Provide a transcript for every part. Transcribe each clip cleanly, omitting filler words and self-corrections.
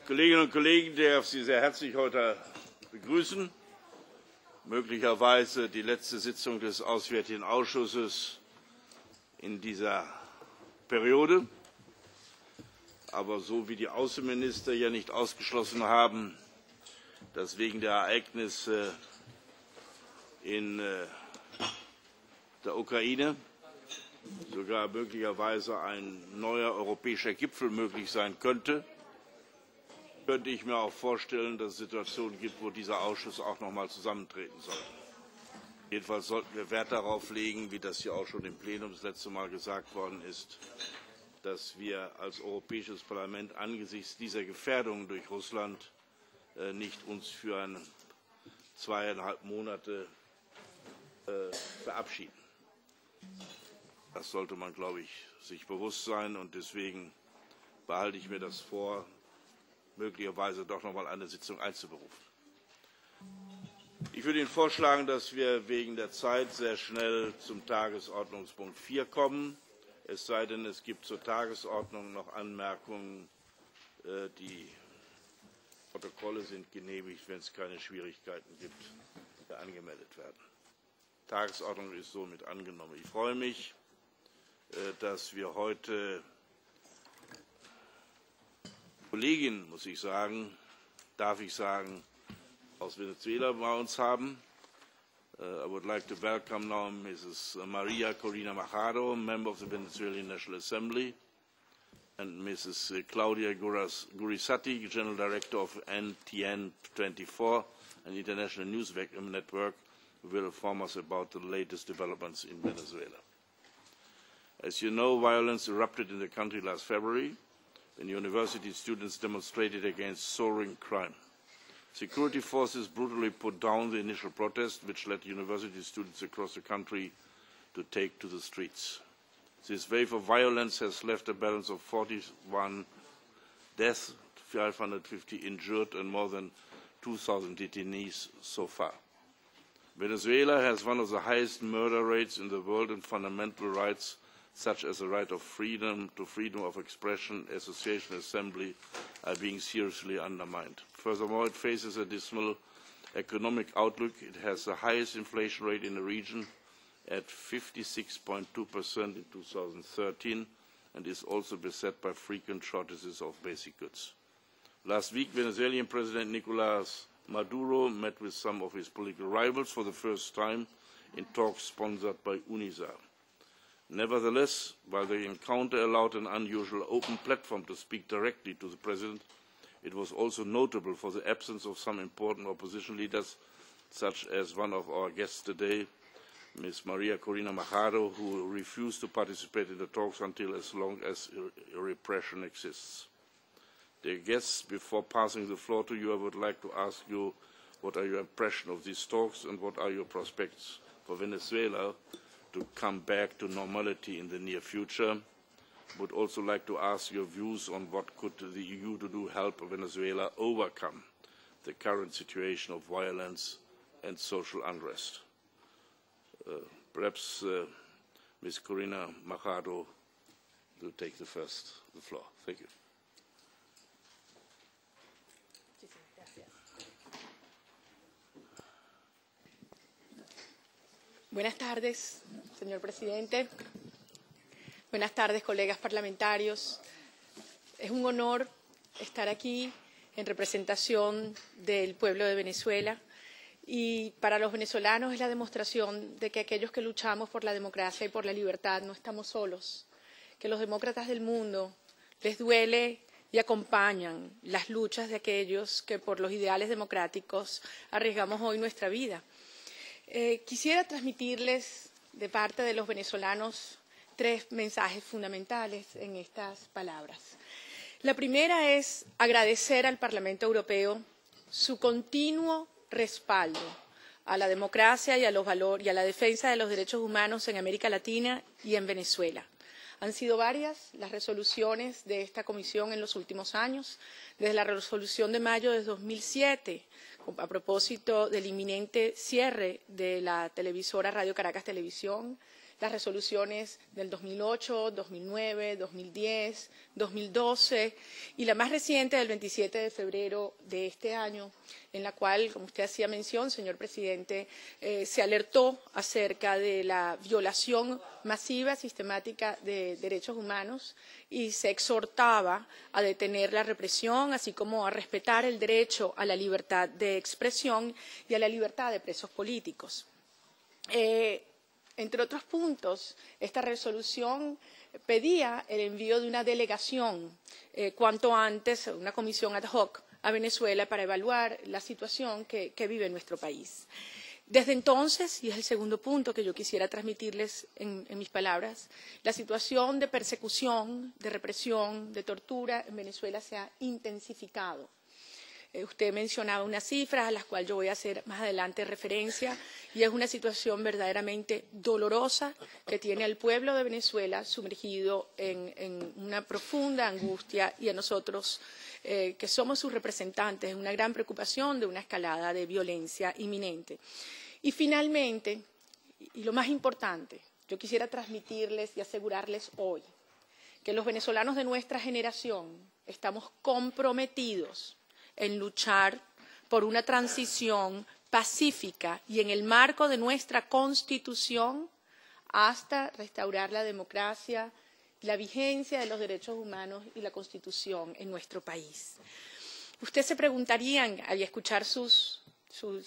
Kolleginnen und Kollegen, ich darf Sie sehr herzlich heute begrüßen. Möglicherweise die letzte Sitzung des Auswärtigen Ausschusses in dieser Periode. Aber so wie die Außenminister ja nicht ausgeschlossen haben, dass wegen der Ereignisse in der Ukraine sogar möglicherweise ein neuer europäischer Gipfel möglich sein könnte, könnte ich mir auch vorstellen, dass es Situationen gibt, wo dieser Ausschuss auch noch einmal zusammentreten sollte. Jedenfalls sollten wir Wert darauf legen, wie das hier auch schon im Plenum das letzte Mal gesagt worden ist, dass wir als Europäisches Parlament angesichts dieser Gefährdung durch Russland nicht uns für 2,5 Monate verabschieden. Das sollte man, glaube ich, sich bewusst sein, und deswegen behalte ich mir das vor, möglicherweise doch noch einmal eine Sitzung einzuberufen. Ich würde Ihnen vorschlagen, dass wir wegen der Zeit sehr schnell zum Tagesordnungspunkt 4 kommen, es sei denn, es gibt zur Tagesordnung noch Anmerkungen. Die Protokolle sind genehmigt, wenn es keine Schwierigkeiten gibt, die angemeldet werden. Die Tagesordnung ist somit angenommen. Ich freue mich, dass wir heute Kolleginnen, darf ich sagen, aus Venezuela bei uns haben. I would like to welcome now Mrs. Maria Corina Machado, member of the Venezuelan National Assembly, and Mrs. Claudia Gurisati, General Director of NTN 24, an international news network, who will inform us about the latest developments in Venezuela. As you know, violence erupted in the country last February when university students demonstrated against soaring crime. Security forces brutally put down the initial protest, which led university students across the country to take to the streets. This wave of violence has left a balance of 41 deaths, 550 injured, and more than 2,000 detainees so far. Venezuela has one of the highest murder rates in the world, and fundamental rights such as the right of freedom of expression, association, assembly, are being seriously undermined. Furthermore, it faces a dismal economic outlook. It has the highest inflation rate in the region at 56.2% in 2013, and is also beset by frequent shortages of basic goods. Last week, Venezuelan President Nicolás Maduro met with some of his political rivals for the first time in talks sponsored by UNISA. Nevertheless, while the encounter allowed an unusual open platform to speak directly to the President, it was also notable for the absence of some important opposition leaders, such as one of our guests today, Ms. Maria Corina Machado, who refused to participate in the talks until as long as repression exists. Dear guests, before passing the floor to you, I would like to ask you what are your impressions of these talks and what are your prospects for Venezuela to come back to normality in the near future. I would also like to ask your views on what could the EU do to help Venezuela overcome the current situation of violence and social unrest. Perhaps Ms. Corina Machado will take the floor. Thank you. Buenas tardes, señor presidente. Buenas tardes, colegas parlamentarios. Es un honor estar aquí en representación del pueblo de Venezuela, y para los venezolanos es la demostración de que aquellos que luchamos por la democracia y por la libertad no estamos solos, que los demócratas del mundo les duele y acompañan las luchas de aquellos que por los ideales democráticos arriesgamos hoy nuestra vida. Quisiera transmitirles de parte de los venezolanos 3 mensajes fundamentales en estas palabras. La primera es agradecer al Parlamento Europeo su continuo respaldo a la democracia y a los valores y a la defensa de los derechos humanos en América Latina y en Venezuela. Han sido varias las resoluciones de esta comisión en los últimos años, desde la resolución de mayo de 2007, a propósito del inminente cierre de la televisora Radio Caracas Televisión, las resoluciones del 2008, 2009, 2010, 2012 y la más reciente del 27 de febrero de este año, en la cual, como usted hacía mención, señor presidente, se alertó acerca de la violación masiva, sistemática de derechos humanos y se exhortaba a detener la represión, así como a respetar el derecho a la libertad de expresión y a la libertad de presos políticos. Entre otros puntos, esta resolución pedía el envío de una delegación cuanto antes, una comisión ad hoc a Venezuela para evaluar la situación que vive nuestro país. Desde entonces, y es el segundo punto que yo quisiera transmitirles en mis palabras, la situación de persecución, de represión, de tortura en Venezuela se ha intensificado. Usted mencionaba unas cifras a las cuales yo voy a hacer más adelante referencia y es una situación verdaderamente dolorosa que tiene al pueblo de Venezuela sumergido en una profunda angustia y a nosotros que somos sus representantes en una gran preocupación de una escalada de violencia inminente. Y finalmente, y lo más importante, yo quisiera transmitirles y asegurarles hoy que los venezolanos de nuestra generación estamos comprometidos en luchar por una transición pacífica y en el marco de nuestra Constitución hasta restaurar la democracia, la vigencia de los derechos humanos y la Constitución en nuestro país. Ustedes se preguntarían, al escuchar su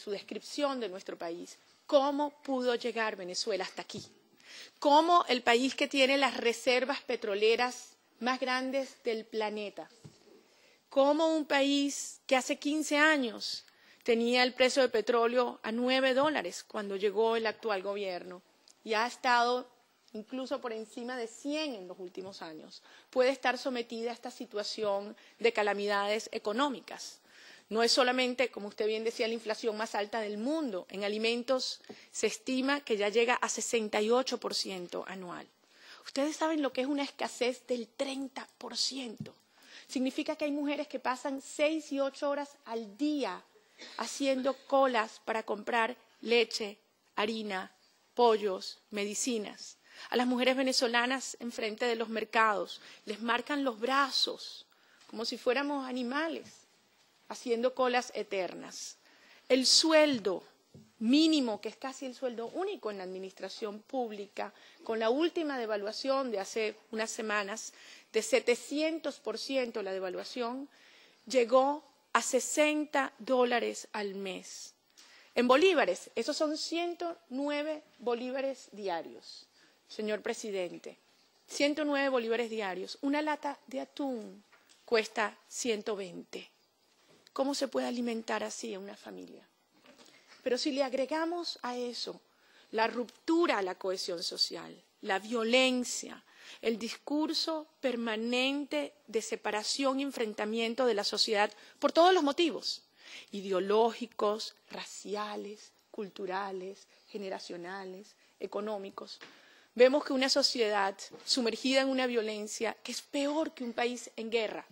descripción de nuestro país, ¿cómo pudo llegar Venezuela hasta aquí? ¿Cómo el país que tiene las reservas petroleras más grandes del planeta? ¿Cómo un país que hace 15 años tenía el precio del petróleo a $9 cuando llegó el actual gobierno y ha estado incluso por encima de 100 en los últimos años, puede estar sometida a esta situación de calamidades económicas? No es solamente, como usted bien decía, la inflación más alta del mundo. En alimentos se estima que ya llega a 68% anual. Ustedes saben lo que es una escasez del 30%. Significa que hay mujeres que pasan 6 y 8 horas al día haciendo colas para comprar leche, harina, pollos, medicinas. A las mujeres venezolanas enfrente de los mercados les marcan los brazos como si fuéramos animales, haciendo colas eternas. El sueldo mínimo, que es casi el sueldo único en la administración pública, con la última devaluación de hace unas semanas, de 700% la devaluación, llegó a $60 al mes. En bolívares, esos son 109 bolívares diarios, señor presidente. 109 bolívares diarios. Una lata de atún cuesta 120. ¿Cómo se puede alimentar así a una familia? Pero si le agregamos a eso la ruptura a la cohesión social, la violencia, el discurso permanente de separación y enfrentamiento de la sociedad por todos los motivos, ideológicos, raciales, culturales, generacionales, económicos, vemos que una sociedad sumergida en una violencia que es peor que un país en guerra.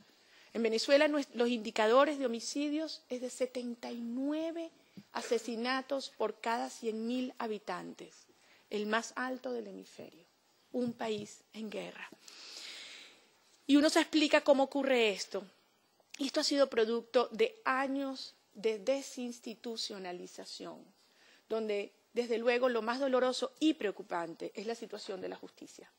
En Venezuela los indicadores de homicidios es de 79 asesinatos por cada 100.000 habitantes, el más alto del hemisferio, un país en guerra. Y uno se explica cómo ocurre esto. Y esto ha sido producto de años de desinstitucionalización, donde, desde luego, lo más doloroso y preocupante es la situación de la justicia.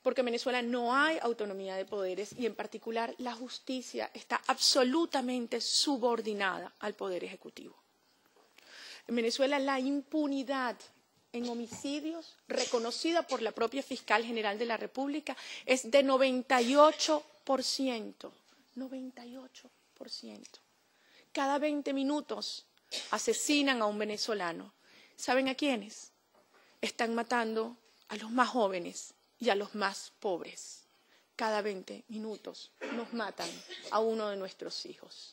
Porque en Venezuela no hay autonomía de poderes y, en particular, la justicia está absolutamente subordinada al Poder Ejecutivo. En Venezuela la impunidad en homicidios, reconocida por la propia Fiscal General de la República, es de 98%. 98%. Cada 20 minutos asesinan a un venezolano. ¿Saben a quiénes? Están matando a los más jóvenes y a los más pobres. Cada 20 minutos nos matan a uno de nuestros hijos.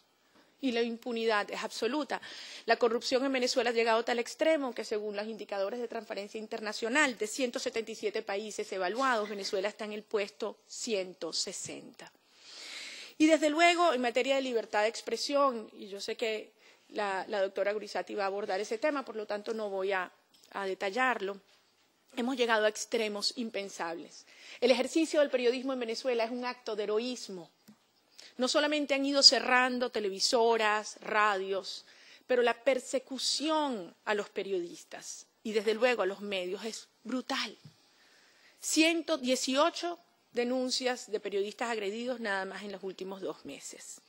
Y la impunidad es absoluta. La corrupción en Venezuela ha llegado a tal extremo que, según los indicadores de Transparencia Internacional, de 177 países evaluados, Venezuela está en el puesto 160. Y, desde luego, en materia de libertad de expresión, y yo sé que la doctora Gurisati va a abordar ese tema, por lo tanto no voy a detallarlo, hemos llegado a extremos impensables. El ejercicio del periodismo en Venezuela es un acto de heroísmo. No solamente han ido cerrando televisoras, radios, pero la persecución a los periodistas y desde luego a los medios es brutal. 118 denuncias de periodistas agredidos nada más en los últimos 2 meses.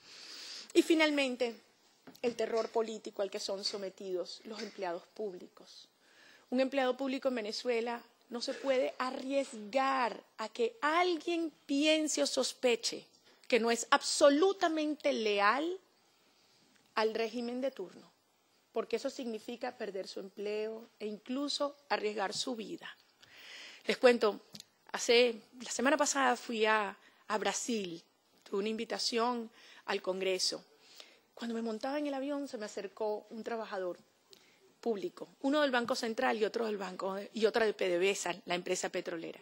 Y finalmente, el terror político al que son sometidos los empleados públicos. Un empleado público en Venezuela no se puede arriesgar a que alguien piense o sospeche que no es absolutamente leal al régimen de turno, porque eso significa perder su empleo e incluso arriesgar su vida. Les cuento, la semana pasada fui a Brasil, tuve una invitación al Congreso. Cuando me montaba en el avión se me acercó un trabajador público, uno del Banco Central y otro de PDVSA, la empresa petrolera.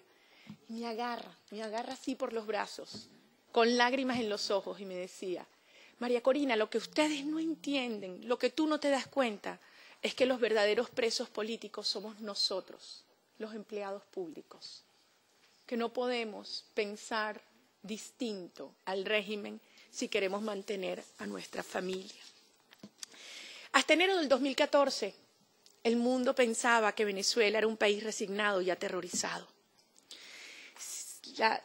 Y me agarra así por los brazos, con lágrimas en los ojos y me decía, María Corina, lo que ustedes no entienden, lo que tú no te das cuenta, es que los verdaderos presos políticos somos nosotros, los empleados públicos, que no podemos pensar distinto al régimen si queremos mantener a nuestra familia. Hasta enero del 2014, el mundo pensaba que Venezuela era un país resignado y aterrorizado.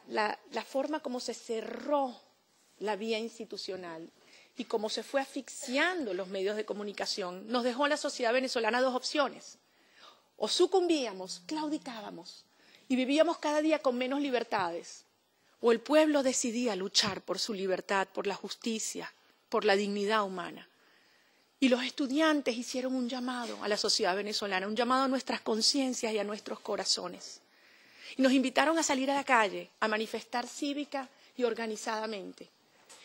La forma como se cerró la vía institucional y cómo se fue asfixiando los medios de comunicación nos dejó a la sociedad venezolana 2 opciones. O sucumbíamos, claudicábamos y vivíamos cada día con menos libertades, o el pueblo decidía luchar por su libertad, por la justicia, por la dignidad humana. Y los estudiantes hicieron un llamado a la sociedad venezolana, un llamado a nuestras conciencias y a nuestros corazones. Y nos invitaron a salir a la calle, a manifestar cívica y organizadamente.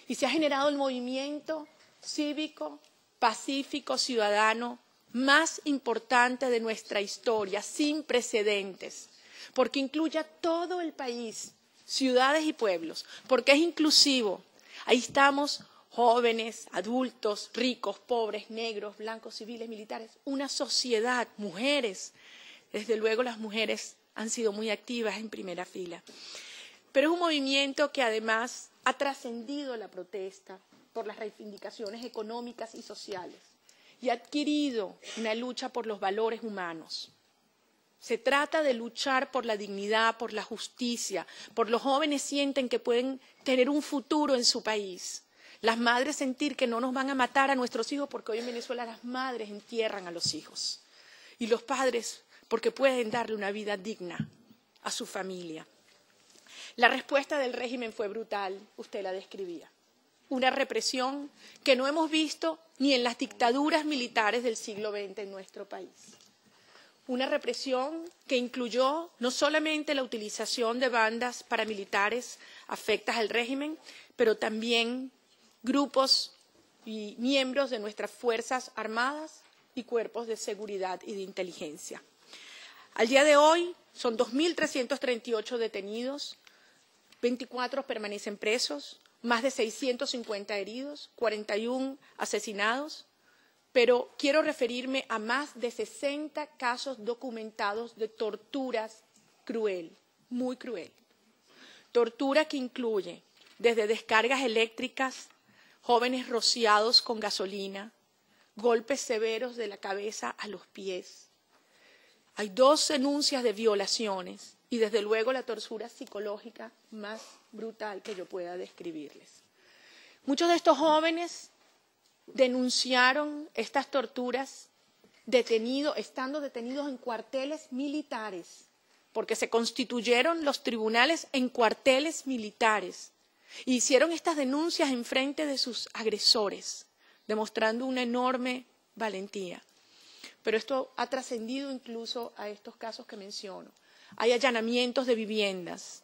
Y se ha generado el movimiento cívico, pacífico, ciudadano más importante de nuestra historia, sin precedentes, porque incluye a todo el país, ciudades y pueblos, porque es inclusivo. Ahí estamos jóvenes, adultos, ricos, pobres, negros, blancos, civiles, militares, una sociedad, mujeres. Desde luego las mujeres han sido muy activas en primera fila. Pero es un movimiento que además ha trascendido la protesta por las reivindicaciones económicas y sociales y ha adquirido una lucha por los valores humanos. Se trata de luchar por la dignidad, por la justicia, por los jóvenes sienten que pueden tener un futuro en su país. Las madres sentir que no nos van a matar a nuestros hijos, porque hoy en Venezuela las madres entierran a los hijos. Y los padres, porque pueden darle una vida digna a su familia. La respuesta del régimen fue brutal, usted la describía. Una represión que no hemos visto ni en las dictaduras militares del siglo XX en nuestro país. Una represión que incluyó no solamente la utilización de bandas paramilitares afectas al régimen, pero también grupos y miembros de nuestras Fuerzas Armadas y cuerpos de seguridad y de inteligencia. Al día de hoy son 2.338 detenidos, 24 permanecen presos, más de 650 heridos, 41 asesinados, pero quiero referirme a más de 60 casos documentados de torturas cruel, muy cruel. Tortura que incluye desde descargas eléctricas, jóvenes rociados con gasolina, golpes severos de la cabeza a los pies. Hay 2 denuncias de violaciones y desde luego la tortura psicológica más brutal que yo pueda describirles. Muchos de estos jóvenes denunciaron estas torturas estando detenidos en cuarteles militares, porque se constituyeron los tribunales en cuarteles militares. E hicieron estas denuncias en frente de sus agresores, demostrando una enorme valentía. Pero esto ha trascendido incluso a estos casos que menciono. Hay allanamientos de viviendas,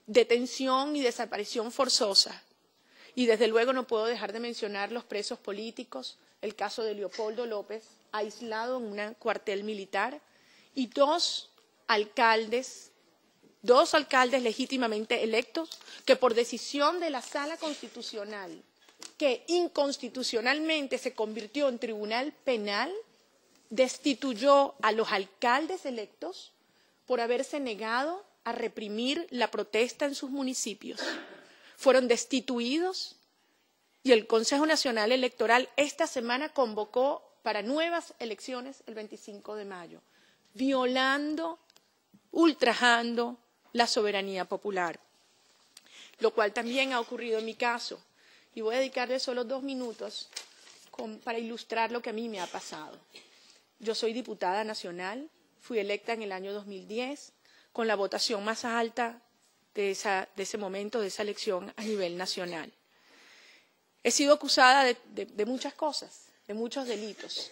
detención y desaparición forzosa. Y desde luego no puedo dejar de mencionar los presos políticos, el caso de Leopoldo López, aislado en un cuartel militar, y 2 alcaldes legítimamente electos, que por decisión de la Sala Constitucional, que inconstitucionalmente se convirtió en tribunal penal, destituyó a los alcaldes electos por haberse negado a reprimir la protesta en sus municipios. Fueron destituidos y el Consejo Nacional Electoral esta semana convocó para nuevas elecciones el 25 de mayo, violando, ultrajando la soberanía popular, lo cual también ha ocurrido en mi caso. Y voy a dedicarle solo 2 minutos para ilustrar lo que a mí me ha pasado. Yo soy diputada nacional, fui electa en el año 2010 con la votación más alta de ese momento, de esa elección a nivel nacional. He sido acusada de muchas cosas, de muchos delitos.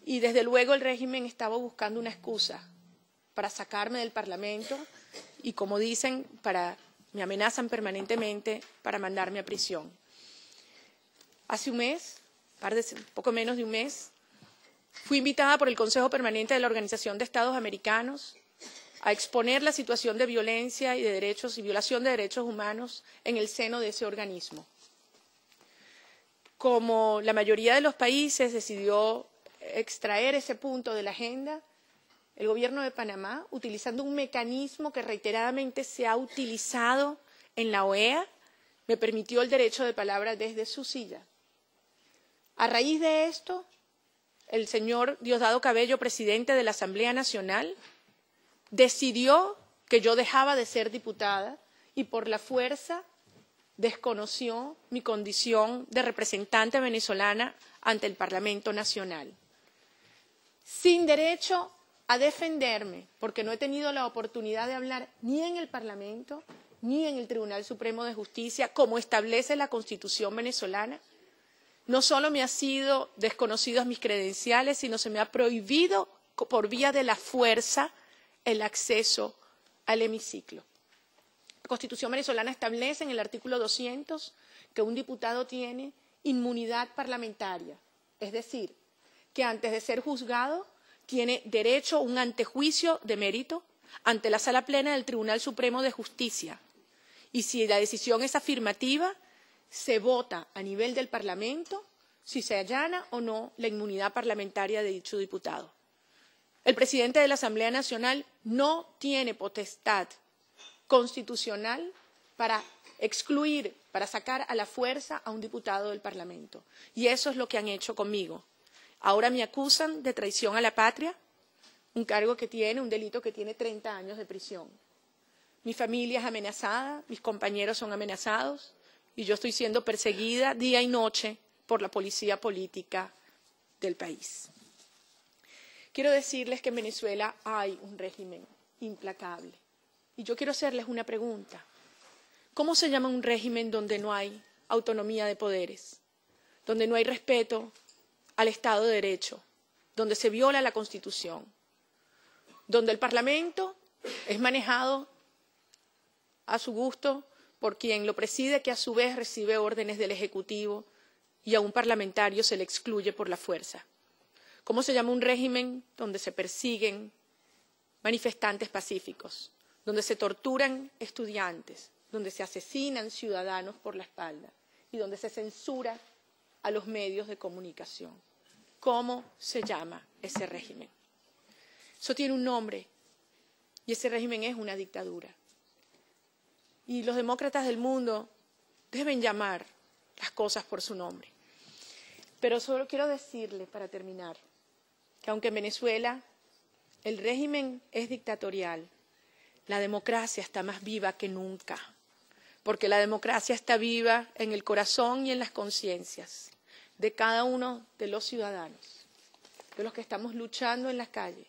Y desde luego el régimen estaba buscando una excusa para sacarme del Parlamento y, como dicen, me amenazan permanentemente para mandarme a prisión. Hace un mes, poco menos de un mes, fui invitada por el Consejo Permanente de la Organización de Estados Americanos a exponer la situación de violencia y de derechos y violación de derechos humanos en el seno de ese organismo. Como la mayoría de los países decidió extraer ese punto de la agenda, el gobierno de Panamá, utilizando un mecanismo que reiteradamente se ha utilizado en la OEA, me permitió el derecho de palabra desde su silla. A raíz de esto, el señor Diosdado Cabello, presidente de la Asamblea Nacional, decidió que yo dejaba de ser diputada y por la fuerza desconoció mi condición de representante venezolana ante el Parlamento Nacional. Sin derecho a defenderme, porque no he tenido la oportunidad de hablar ni en el Parlamento ni en el Tribunal Supremo de Justicia, como establece la Constitución venezolana. No solo me han sido desconocidos mis credenciales, sino se me ha prohibido por vía de la fuerza el acceso al hemiciclo. La Constitución venezolana establece en el artículo 200 que un diputado tiene inmunidad parlamentaria, es decir, que antes de ser juzgado tiene derecho a un antejuicio de mérito ante la Sala Plena del Tribunal Supremo de Justicia. Y si la decisión es afirmativa, se vota a nivel del Parlamento si se allana o no la inmunidad parlamentaria de dicho diputado. El presidente de la Asamblea Nacional no tiene potestad constitucional para excluir, para sacar a la fuerza a un diputado del Parlamento. Y eso es lo que han hecho conmigo. Ahora me acusan de traición a la patria, un delito que tiene 30 años de prisión. Mi familia es amenazada, mis compañeros son amenazados y yo estoy siendo perseguida día y noche por la policía política del país. Quiero decirles que en Venezuela hay un régimen implacable. Y yo quiero hacerles una pregunta. ¿Cómo se llama un régimen donde no hay autonomía de poderes, donde no hay respeto al Estado de Derecho, donde se viola la Constitución, donde el Parlamento es manejado a su gusto por quien lo preside, que a su vez recibe órdenes del Ejecutivo y a un parlamentario se le excluye por la fuerza? ¿Cómo se llama un régimen donde se persiguen manifestantes pacíficos, donde se torturan estudiantes, donde se asesinan ciudadanos por la espalda y donde se censura a los medios de comunicación? ¿Cómo se llama ese régimen? Eso tiene un nombre y ese régimen es una dictadura. Y los demócratas del mundo deben llamar las cosas por su nombre. Pero solo quiero decirle, para terminar, que aunque en Venezuela el régimen es dictatorial, la democracia está más viva que nunca, porque la democracia está viva en el corazón y en las conciencias de cada uno de los ciudadanos, de los que estamos luchando en las calles,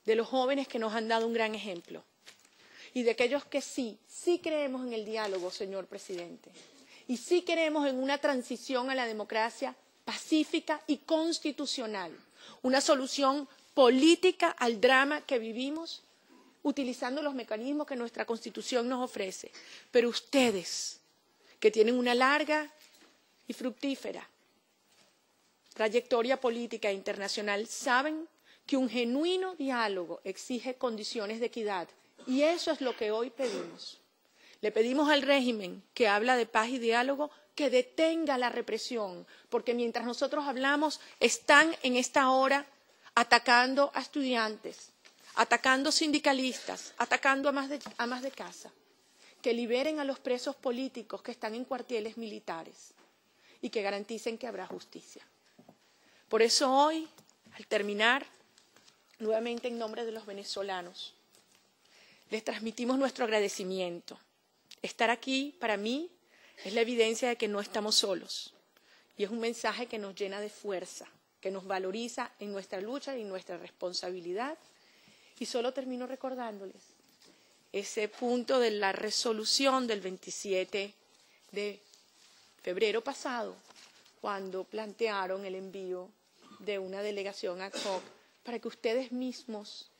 de los jóvenes que nos han dado un gran ejemplo y de aquellos que sí creemos en el diálogo, señor presidente, y sí creemos en una transición a la democracia pacífica y constitucional, una solución política al drama que vivimos, utilizando los mecanismos que nuestra Constitución nos ofrece. Pero ustedes, que tienen una larga y fructífera trayectoria política e internacional, saben que un genuino diálogo exige condiciones de equidad. Y eso es lo que hoy pedimos. Le pedimos al régimen que habla de paz y diálogo que detenga la represión, porque mientras nosotros hablamos, están en esta hora atacando a estudiantes, atacando sindicalistas, atacando amas de casa, que liberen a los presos políticos que están en cuarteles militares y que garanticen que habrá justicia. Por eso hoy, al terminar, nuevamente en nombre de los venezolanos, les transmitimos nuestro agradecimiento. Estar aquí, para mí, es la evidencia de que no estamos solos y es un mensaje que nos llena de fuerza, que nos valoriza en nuestra lucha y en nuestra responsabilidad. Y solo termino recordándoles ese punto de la resolución del 27 de febrero pasado, cuando plantearon el envío de una delegación ad hoc para que ustedes mismos,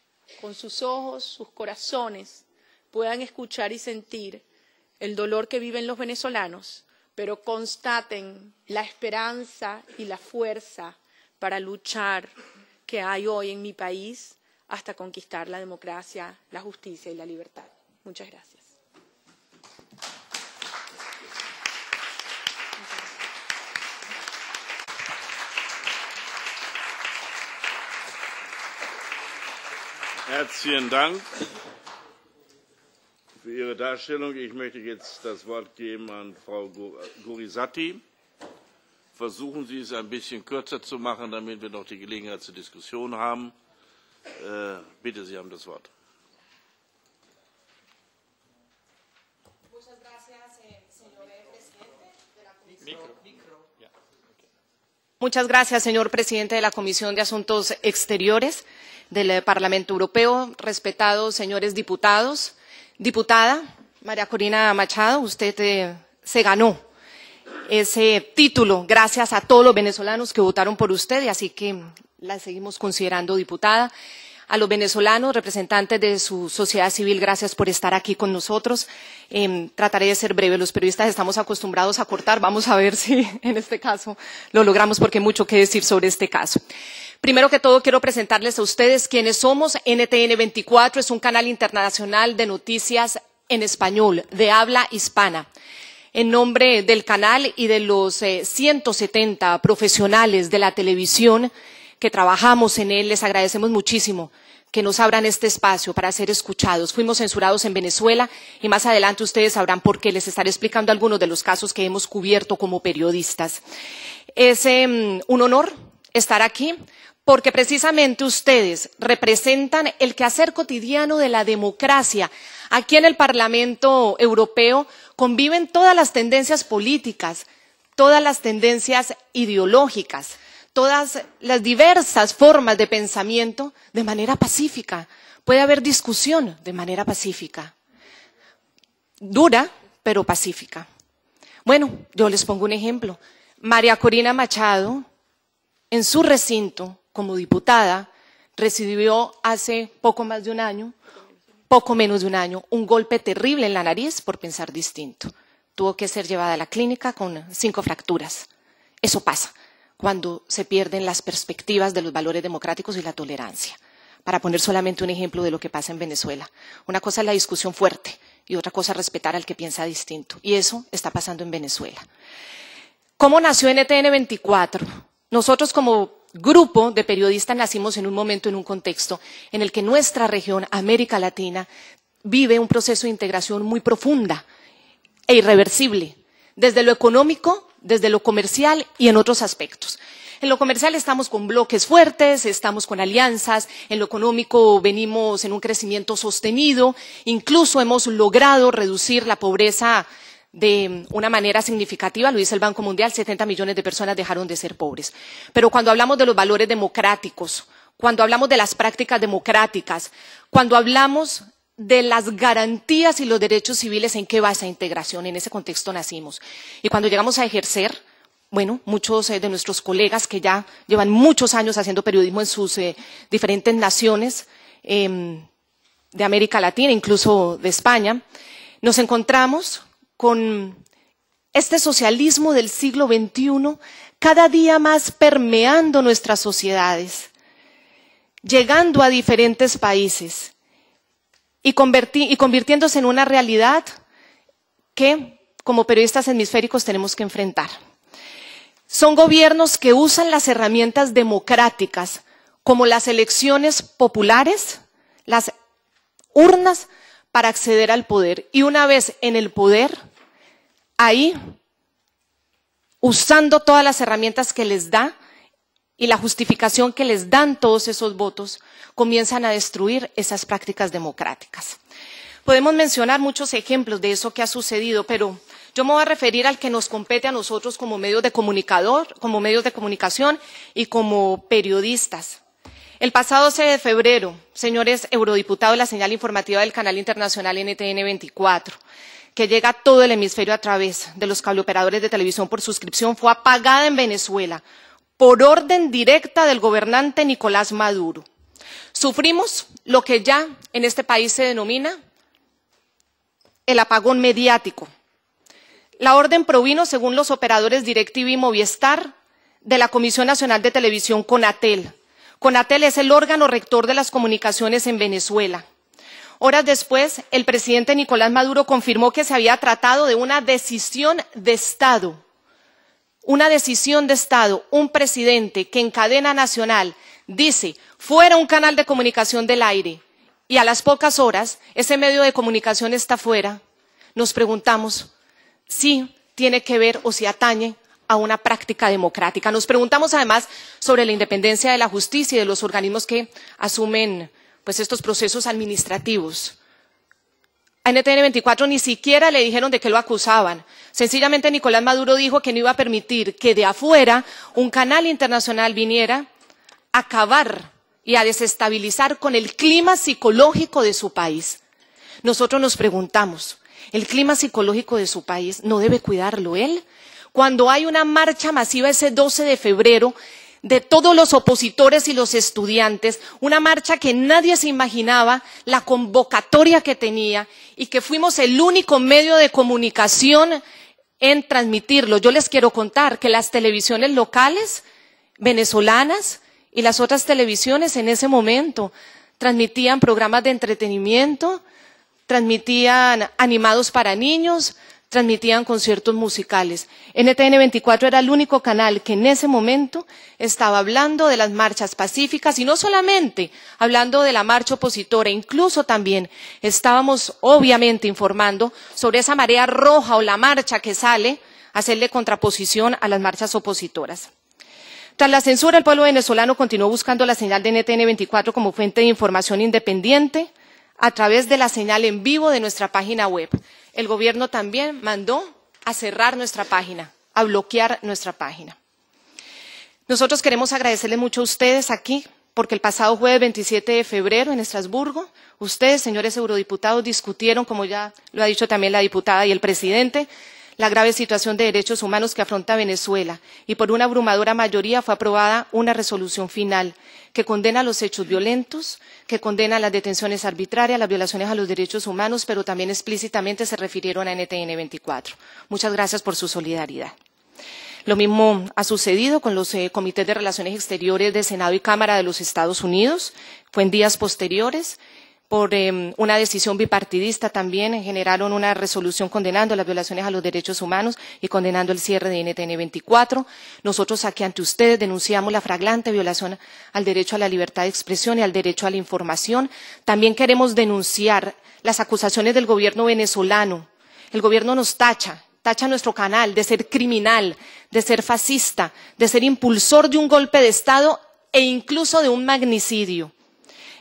con sus ojos, sus corazones, puedan escuchar y sentir el dolor que viven los venezolanos, pero constaten la esperanza y la fuerza para luchar que hay hoy en mi país hasta conquistar la democracia, la justicia y la libertad. Muchas gracias. Herzlichen Dank für Ihre Darstellung. Ich möchte jetzt das Wort geben an Frau Gorisatti. Versuchen Sie es ein bisschen kürzer zu machen, damit wir noch die Gelegenheit zur Diskussion haben. Bitte, Sie haben das Wort. Muchas gracias, señor presidente de la Comisión de Asuntos Exteriores del Parlamento Europeo, respetados señores diputados. Diputada María Corina Machado, usted se ganó ese título gracias a todos los venezolanos que votaron por usted, y así que la seguimos considerando diputada. A los venezolanos, representantes de su sociedad civil, gracias por estar aquí con nosotros. Trataré de ser breve, los periodistas estamos acostumbrados a cortar, vamos a ver si en este caso lo logramos porque hay mucho que decir sobre este caso. Primero que todo quiero presentarles a ustedes quiénes somos. NTN 24 es un canal internacional de noticias en español, de habla hispana. En nombre del canal y de los 170 profesionales de la televisión que trabajamos en él, les agradecemos muchísimo que nos abran este espacio para ser escuchados. Fuimos censurados en Venezuela y más adelante ustedes sabrán por qué. Les estaré explicando algunos de los casos que hemos cubierto como periodistas. Es un honor estar aquí porque precisamente ustedes representan el quehacer cotidiano de la democracia. Aquí en el Parlamento Europeo conviven todas las tendencias políticas, todas las tendencias ideológicas, todas las diversas formas de pensamiento de manera pacífica. Puede haber discusión de manera pacífica. Dura, pero pacífica. Bueno, yo les pongo un ejemplo. María Corina Machado, en su recinto, como diputada, recibió hace poco más de un año, poco menos de un año, un golpe terrible en la nariz por pensar distinto. Tuvo que ser llevada a la clínica con 5 fracturas. Eso pasa cuando se pierden las perspectivas de los valores democráticos y la tolerancia. Para poner solamente un ejemplo de lo que pasa en Venezuela. Una cosa es la discusión fuerte y otra cosa es respetar al que piensa distinto. Y eso está pasando en Venezuela. ¿Cómo nació NTN 24? Nosotros como grupo de periodistas nacimos en un momento, en un contexto en el que nuestra región, América Latina, vive un proceso de integración muy profunda e irreversible, desde lo económico, desde lo comercial y en otros aspectos. En lo comercial estamos con bloques fuertes, estamos con alianzas, en lo económico venimos en un crecimiento sostenido, incluso hemos logrado reducir la pobreza de una manera significativa, lo dice el Banco Mundial, 70 millones de personas dejaron de ser pobres. Pero cuando hablamos de los valores democráticos, cuando hablamos de las prácticas democráticas, cuando hablamos de las garantías y los derechos civiles, ¿en qué va esa integración? En ese contexto nacimos. Y cuando llegamos a ejercer, bueno, muchos de nuestros colegas que ya llevan muchos años haciendo periodismo en sus diferentes naciones de América Latina, incluso de España, nos encontramos con este socialismo del siglo XXI cada día más permeando nuestras sociedades, llegando a diferentes países y convirtiéndose en una realidad que, como periodistas hemisféricos, tenemos que enfrentar. Son gobiernos que usan las herramientas democráticas como las elecciones populares, las urnas para acceder al poder. Y una vez en el poder, ahí, usando todas las herramientas que les da y la justificación que les dan todos esos votos, comienzan a destruir esas prácticas democráticas. Podemos mencionar muchos ejemplos de eso que ha sucedido, pero yo me voy a referir al que nos compete a nosotros como medios de comunicación y como periodistas. El pasado 12 de febrero, señores eurodiputados, la señal informativa del canal internacional NTN 24, que llega a todo el hemisferio a través de los cableoperadores de televisión por suscripción, fue apagada en Venezuela por orden directa del gobernante Nicolás Maduro. Sufrimos lo que ya en este país se denomina el apagón mediático. La orden provino, según los operadores DirecTV y Movistar, de la Comisión Nacional de Televisión, CONATEL. CONATEL es el órgano rector de las comunicaciones en Venezuela. Horas después, el presidente Nicolás Maduro confirmó que se había tratado de una decisión de Estado. Una decisión de Estado, un presidente que en cadena nacional dice, fuera un canal de comunicación del aire, y a las pocas horas ese medio de comunicación está fuera. Nos preguntamos si tiene que ver o si atañe a una práctica democrática. Nos preguntamos además sobre la independencia de la justicia y de los organismos que asumen estos procesos administrativos. A NTN 24 ni siquiera le dijeron de qué lo acusaban. Sencillamente Nicolás Maduro dijo que no iba a permitir que de afuera un canal internacional viniera a acabar y a desestabilizar con el clima psicológico de su país. Nosotros nos preguntamos, ¿el clima psicológico de su país no debe cuidarlo él? Cuando hay una marcha masiva ese 12 de febrero de todos los opositores y los estudiantes, una marcha que nadie se imaginaba la convocatoria que tenía y que fuimos el único medio de comunicación en transmitirlo. Yo les quiero contar que las televisiones locales venezolanas y las otras televisiones en ese momento transmitían programas de entretenimiento, transmitían animados para niños, transmitían conciertos musicales. NTN 24 era el único canal que en ese momento estaba hablando de las marchas pacíficas y no solamente hablando de la marcha opositora, incluso también estábamos obviamente informando sobre esa marea roja o la marcha que sale a hacerle contraposición a las marchas opositoras. Tras la censura, el pueblo venezolano continuó buscando la señal de NTN 24 como fuente de información independiente a través de la señal en vivo de nuestra página web. El gobierno también mandó a cerrar nuestra página, a bloquear nuestra página. Nosotros queremos agradecerles mucho a ustedes aquí, porque el pasado jueves 27 de febrero en Estrasburgo, ustedes, señores eurodiputados, discutieron, como ya lo ha dicho también la diputada y el presidente, la grave situación de derechos humanos que afronta Venezuela, y por una abrumadora mayoría fue aprobada una resolución final que condena los hechos violentos, que condena las detenciones arbitrarias, las violaciones a los derechos humanos, pero también explícitamente se refirieron a NTN 24. Muchas gracias por su solidaridad. Lo mismo ha sucedido con los comités de relaciones exteriores de Senado y Cámara de los Estados Unidos. Fue en días posteriores. Por una decisión bipartidista también generaron una resolución condenando las violaciones a los derechos humanos y condenando el cierre de NTN 24. Nosotros aquí ante ustedes denunciamos la flagrante violación al derecho a la libertad de expresión y al derecho a la información. También queremos denunciar las acusaciones del gobierno venezolano. El gobierno nos tacha nuestro canal de ser criminal, de ser fascista, de ser impulsor de un golpe de Estado e incluso de un magnicidio.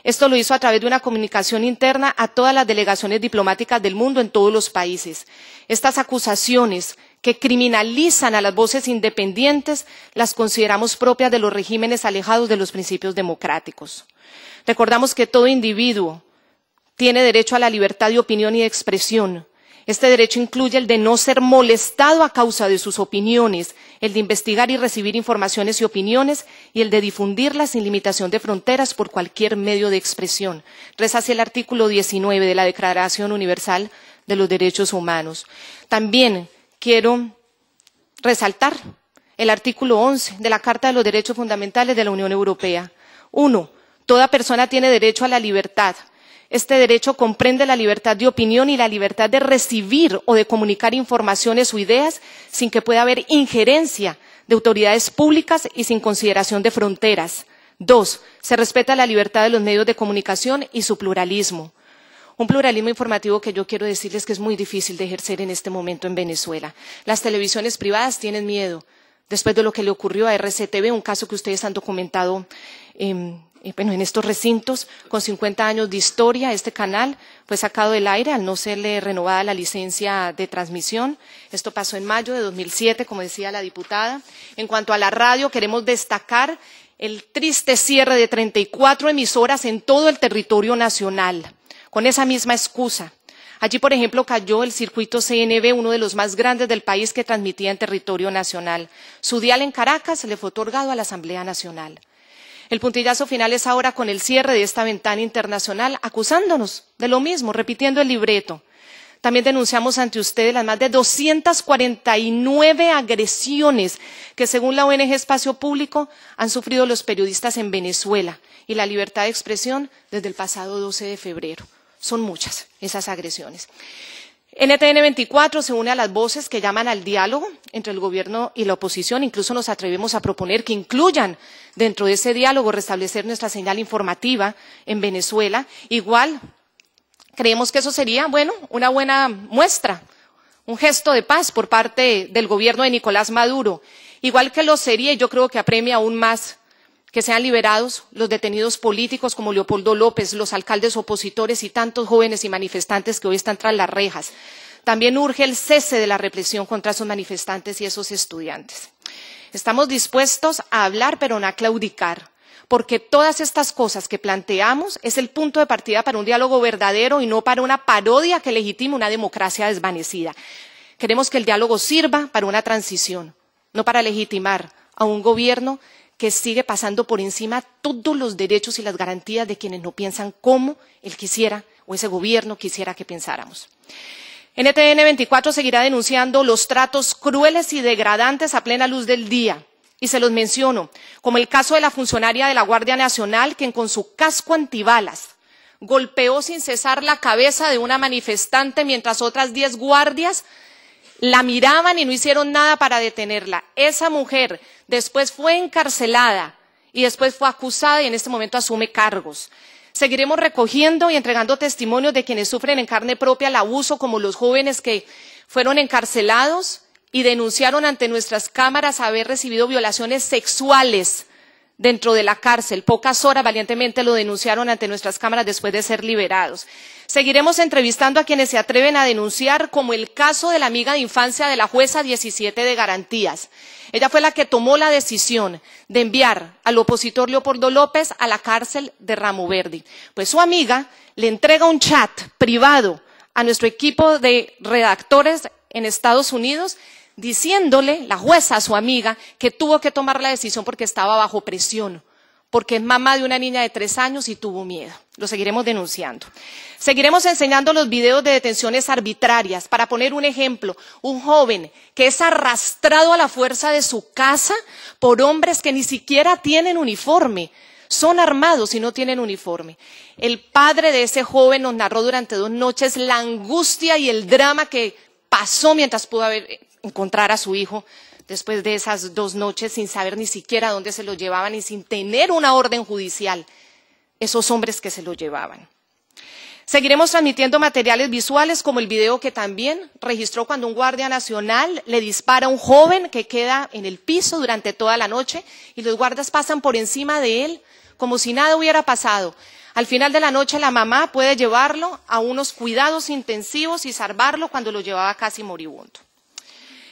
Esto lo hizo a través de una comunicación interna a todas las delegaciones diplomáticas del mundo en todos los países. Estas acusaciones que criminalizan a las voces independientes las consideramos propias de los regímenes alejados de los principios democráticos. Recordamos que todo individuo tiene derecho a la libertad de opinión y de expresión. Este derecho incluye el de no ser molestado a causa de sus opiniones, el de investigar y recibir informaciones y opiniones y el de difundirlas sin limitación de fronteras por cualquier medio de expresión. Reza así el artículo 19 de la Declaración Universal de los Derechos Humanos. También quiero resaltar el artículo 11 de la Carta de los Derechos Fundamentales de la Unión Europea. 1. Toda persona tiene derecho a la libertad. Este derecho comprende la libertad de opinión y la libertad de recibir o de comunicar informaciones o ideas sin que pueda haber injerencia de autoridades públicas y sin consideración de fronteras. 2, se respeta la libertad de los medios de comunicación y su pluralismo. Un pluralismo informativo que yo quiero decirles que es muy difícil de ejercer en este momento en Venezuela. Las televisiones privadas tienen miedo. Después de lo que le ocurrió a RCTV, un caso que ustedes han documentado en estos recintos, con 50 años de historia, este canal fue sacado del aire al no serle renovada la licencia de transmisión. Esto pasó en mayo de 2007, como decía la diputada. En cuanto a la radio, queremos destacar el triste cierre de 34 emisoras en todo el territorio nacional, con esa misma excusa. Allí, por ejemplo, cayó el circuito CNV, uno de los más grandes del país que transmitía en territorio nacional. Su dial en Caracas le fue otorgado a la Asamblea Nacional. El puntillazo final es ahora con el cierre de esta ventana internacional, acusándonos de lo mismo, repitiendo el libreto. También denunciamos ante ustedes las más de 249 agresiones que, según la ONG Espacio Público, han sufrido los periodistas en Venezuela y la libertad de expresión desde el pasado 12 de febrero. Son muchas esas agresiones. NTN 24 se une a las voces que llaman al diálogo entre el gobierno y la oposición. Incluso nos atrevemos a proponer que incluyan dentro de ese diálogo restablecer nuestra señal informativa en Venezuela. Igual, creemos que eso sería, una buena muestra, un gesto de paz por parte del gobierno de Nicolás Maduro. Igual que lo sería, y yo creo que apremia aún más, que sean liberados los detenidos políticos como Leopoldo López, los alcaldes opositores y tantos jóvenes y manifestantes que hoy están tras las rejas. También urge el cese de la represión contra esos manifestantes y esos estudiantes. Estamos dispuestos a hablar, pero no a claudicar, porque todas estas cosas que planteamos es el punto de partida para un diálogo verdadero y no para una parodia que legitime una democracia desvanecida. Queremos que el diálogo sirva para una transición, no para legitimar a un gobierno que sigue pasando por encima todos los derechos y las garantías de quienes no piensan como él quisiera o ese gobierno quisiera que pensáramos. NTN 24 seguirá denunciando los tratos crueles y degradantes a plena luz del día. Y se los menciono, como el caso de la funcionaria de la Guardia Nacional, quien con su casco antibalas golpeó sin cesar la cabeza de una manifestante mientras otras 10 guardias la miraban y no hicieron nada para detenerla. Esa mujer después fue encarcelada y después fue acusada y en este momento asume cargos. Seguiremos recogiendo y entregando testimonios de quienes sufren en carne propia el abuso, como los jóvenes que fueron encarcelados y denunciaron ante nuestras cámaras haber recibido violaciones sexuales dentro de la cárcel. Pocas horas valientemente lo denunciaron ante nuestras cámaras después de ser liberados. Seguiremos entrevistando a quienes se atreven a denunciar, como el caso de la amiga de infancia de la jueza 17 de Garantías. Ella fue la que tomó la decisión de enviar al opositor Leopoldo López a la cárcel de Ramo Verde. Pues su amiga le entrega un chat privado a nuestro equipo de redactores en Estados Unidos, diciéndole, la jueza a su amiga, que tuvo que tomar la decisión porque estaba bajo presión, porque es mamá de una niña de 3 años y tuvo miedo. Lo seguiremos denunciando. Seguiremos enseñando los videos de detenciones arbitrarias. Para poner un ejemplo, un joven que es arrastrado a la fuerza de su casa por hombres que ni siquiera tienen uniforme. Son armados y no tienen uniforme. El padre de ese joven nos narró durante 2 noches la angustia y el drama que pasó mientras pudo encontrar a su hijo después de esas 2 noches sin saber ni siquiera dónde se lo llevaban y sin tener una orden judicial, esos hombres que se lo llevaban. Seguiremos transmitiendo materiales visuales como el video que también registró cuando un guardia nacional le dispara a un joven que queda en el piso durante toda la noche y los guardias pasan por encima de él como si nada hubiera pasado. Al final de la noche la mamá puede llevarlo a unos cuidados intensivos y salvarlo cuando lo llevaba casi moribundo.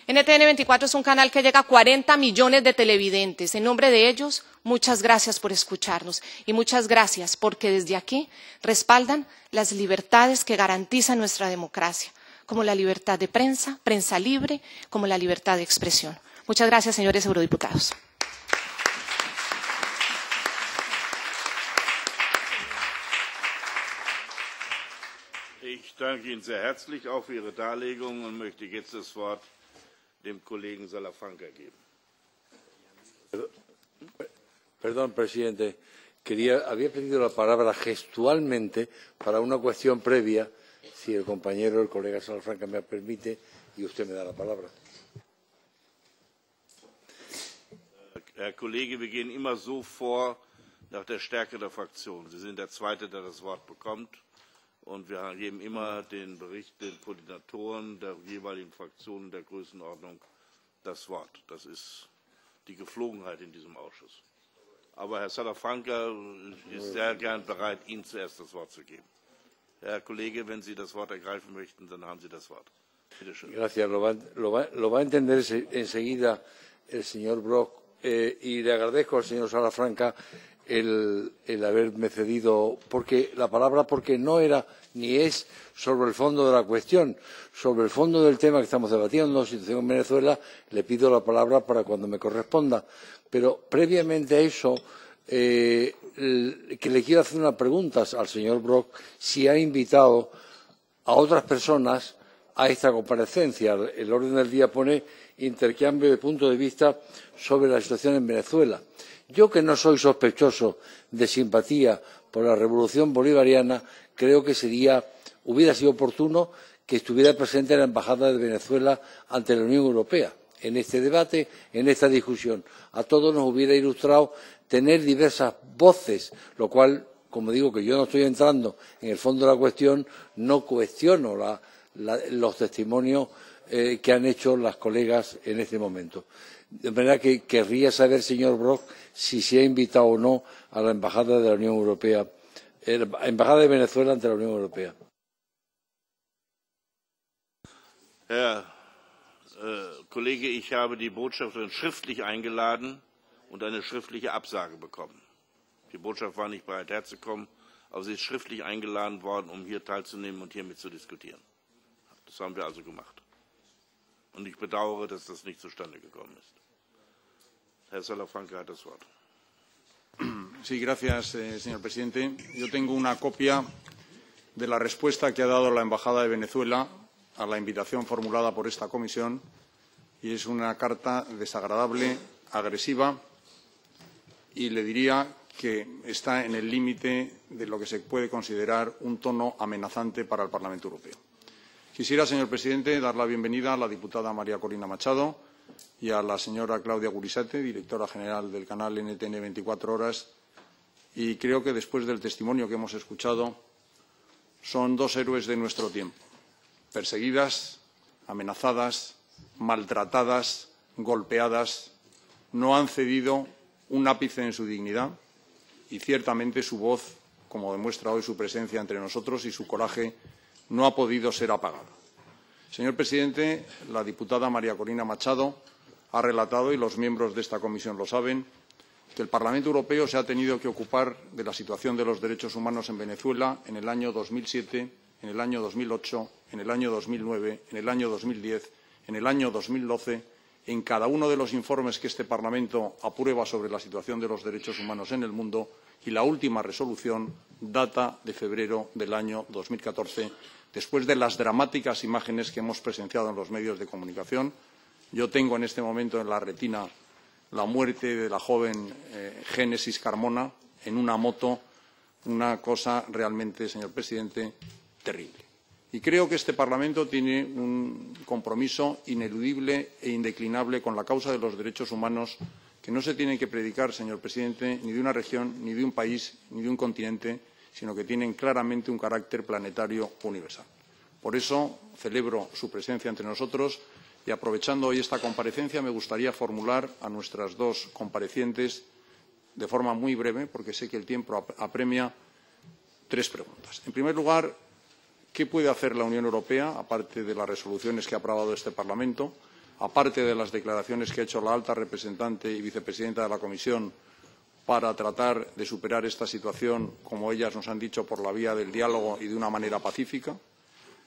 NTN 24 es un canal que llega a 40 millones de televidentes. En nombre de ellos, muchas gracias por escucharnos y muchas gracias porque desde aquí respaldan las libertades que garantizan nuestra democracia, como la libertad de prensa, prensa libre, como la libertad de expresión. Muchas gracias, señores eurodiputados. Ich danke Ihnen sehr herzlich auch für Ihre Darlegung und möchte jetzt das Wort dem Kollegen Salafranca geben. Perdón, presidente. Había pedido la palabra gestualmente para una cuestión previa, si el compañero, el colega Salafranca me permite, y usted me da la palabra. Herr Kollege, wir gehen immer so vor, nach der Stärke der Fraktion. Sie sind der Zweite, der das Wort bekommt. Und wir geben immer den Bericht den Koordinatoren der jeweiligen Fraktionen der Größenordnung das Wort. Das ist die Geflogenheit in diesem Ausschuss. Aber Herr Salafranca ist sehr gern bereit, Ihnen zuerst das Wort zu geben. Herr Kollege, wenn Sie das Wort ergreifen möchten, dann haben Sie das Wort. Bitte schön. Gracias. Lo va a entender enseguida el señor Brok y le agradezco al señor Salafranca el haberme cedido la palabra, porque no era ni es sobre el fondo de la cuestión. Sobre el fondo del tema que estamos debatiendo, la situación en Venezuela, le pido la palabra para cuando me corresponda. Pero previamente a eso, que le quiero hacer una pregunta al señor Brok, si ha invitado a otras personas a esta comparecencia. El orden del día pone intercambio de puntos de vista sobre la situación en Venezuela. Yo, que no soy sospechoso de simpatía por la revolución bolivariana, creo que hubiera sido oportuno que estuviera presente la Embajada de Venezuela ante la Unión Europea en este debate, en esta discusión. A todos nos hubiera ilustrado tener diversas voces, lo cual, como digo que yo no estoy entrando en el fondo de la cuestión, no cuestiono los testimonios que han hecho las colegas en este momento. De manera que querría saber, señor Brok, si se ha invitado o no a la Embajada de la Unión Europea, la Embajada de Venezuela ante la Unión Europea. Herr Kollege, ich habe die Botschafterin schriftlich eingeladen und eine schriftliche Absage bekommen. Die Botschaft war nicht bereit, herzukommen, aber sie ist schriftlich eingeladen worden, um hier teilzunehmen und hier mit zu diskutieren. Das haben wir also gemacht. Und ich bedauere, dass das nicht zustande gekommen ist. Herr Salafranca hat das Wort. Sí, gracias, señor presidente. Yo tengo una copia de la respuesta que ha dado la Embajada de Venezuela a la invitación formulada por esta comisión, y es una carta desagradable, agresiva, y le diría que está en el límite de lo que se puede considerar un tono amenazante para el Parlamento Europeo. Quisiera, señor presidente, dar la bienvenida a la diputada María Corina Machado y a la señora Claudia Gurisate, directora general del canal NTN 24 Horas, y creo que después del testimonio que hemos escuchado son dos héroes de nuestro tiempo, perseguidas, amenazadas, maltratadas, golpeadas, no han cedido un ápice en su dignidad y ciertamente su voz, como demuestra hoy su presencia entre nosotros, y su coraje no ha podido ser apagado. Señor presidente, la diputada María Corina Machado ha relatado, y los miembros de esta comisión lo saben, que el Parlamento Europeo se ha tenido que ocupar de la situación de los derechos humanos en Venezuela en el año 2007, en el año 2008, en el año 2009, en el año 2010, en el año 2012, en cada uno de los informes que este Parlamento aprueba sobre la situación de los derechos humanos en el mundo, y la última resolución data de febrero del año 2014, después de las dramáticas imágenes que hemos presenciado en los medios de comunicación. Yo tengo en este momento en la retina la muerte de la joven Génesis Carmona en una moto, una cosa realmente, señor presidente, terrible. Y creo que este Parlamento tiene un compromiso ineludible e indeclinable con la causa de los derechos humanos, que no se tienen que predicar, señor presidente, ni de una región, ni de un país, ni de un continente, sino que tienen claramente un carácter planetario universal. Por eso celebro su presencia entre nosotros y, aprovechando hoy esta comparecencia, me gustaría formular a nuestras dos comparecientes, de forma muy breve, porque sé que el tiempo apremia, tres preguntas. En primer lugar, ¿qué puede hacer la Unión Europea, aparte de las resoluciones que ha aprobado este Parlamento, aparte de las declaraciones que ha hecho la alta representante y vicepresidenta de la Comisión, para tratar de superar esta situación, como ellas nos han dicho, por la vía del diálogo y de una manera pacífica?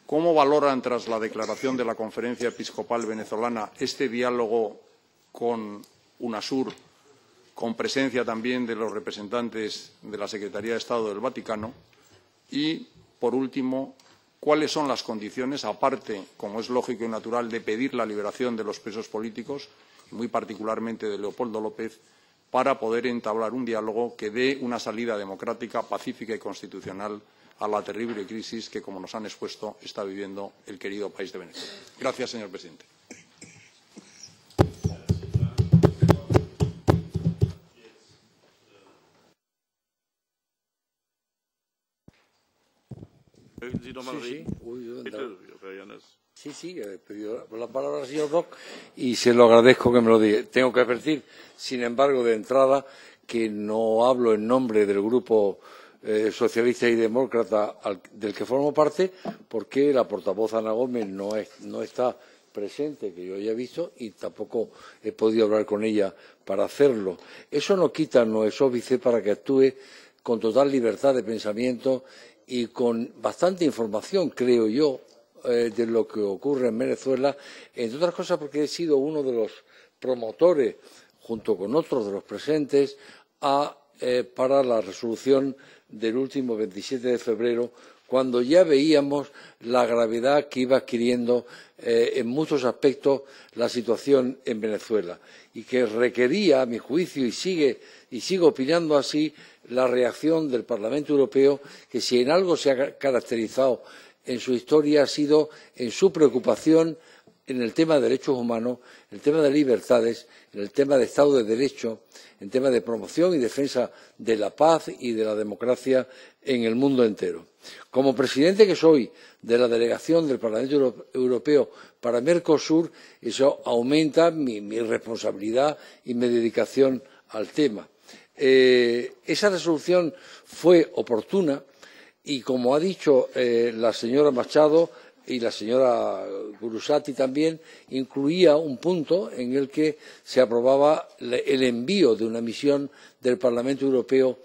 ¿Cómo valoran, tras la declaración de la Conferencia Episcopal Venezolana, este diálogo con UNASUR, con presencia también de los representantes de la Secretaría de Estado del Vaticano? Y, por último, ¿cuáles son las condiciones, aparte, como es lógico y natural, de pedir la liberación de los presos políticos, y muy particularmente de Leopoldo López, para poder entablar un diálogo que dé una salida democrática, pacífica y constitucional a la terrible crisis que, como nos han expuesto, está viviendo el querido país de Venezuela? Gracias, señor presidente. Möchten Sie noch mal reden? Bitte, Fairness. Sí, sí, he pedido la palabra al señor Brok y se lo agradezco que me lo diga. Tengo que advertir, sin embargo, de entrada, que no hablo en nombre del Grupo Socialista y Demócrata del que formo parte, porque la portavoz Ana Gómez no está presente, que yo haya visto, y tampoco he podido hablar con ella para hacerlo. Eso no quita nuestro óbice para que actúe con total libertad de pensamiento y con bastante información, creo yo, de lo que ocurre en Venezuela, entre otras cosas porque he sido uno de los promotores, junto con otros de los presentes, para la resolución del último 27 de febrero, cuando ya veíamos la gravedad que iba adquiriendo en muchos aspectos la situación en Venezuela y que requería, a mi juicio, y sigo opinando así, la reacción del Parlamento Europeo, que si en algo se ha caracterizado en su historia ha sido en su preocupación en el tema de derechos humanos, en el tema de libertades, en el tema de Estado de Derecho, en el tema de promoción y defensa de la paz y de la democracia en el mundo entero. Como presidente que soy de la delegación del Parlamento Europeo para Mercosur, eso aumenta mi responsabilidad y mi dedicación al tema. Esa resolución fue oportuna y, como ha dicho la señora Machado y la señora Gurusati también, incluía un punto en el que se aprobaba el envío de una misión del Parlamento Europeo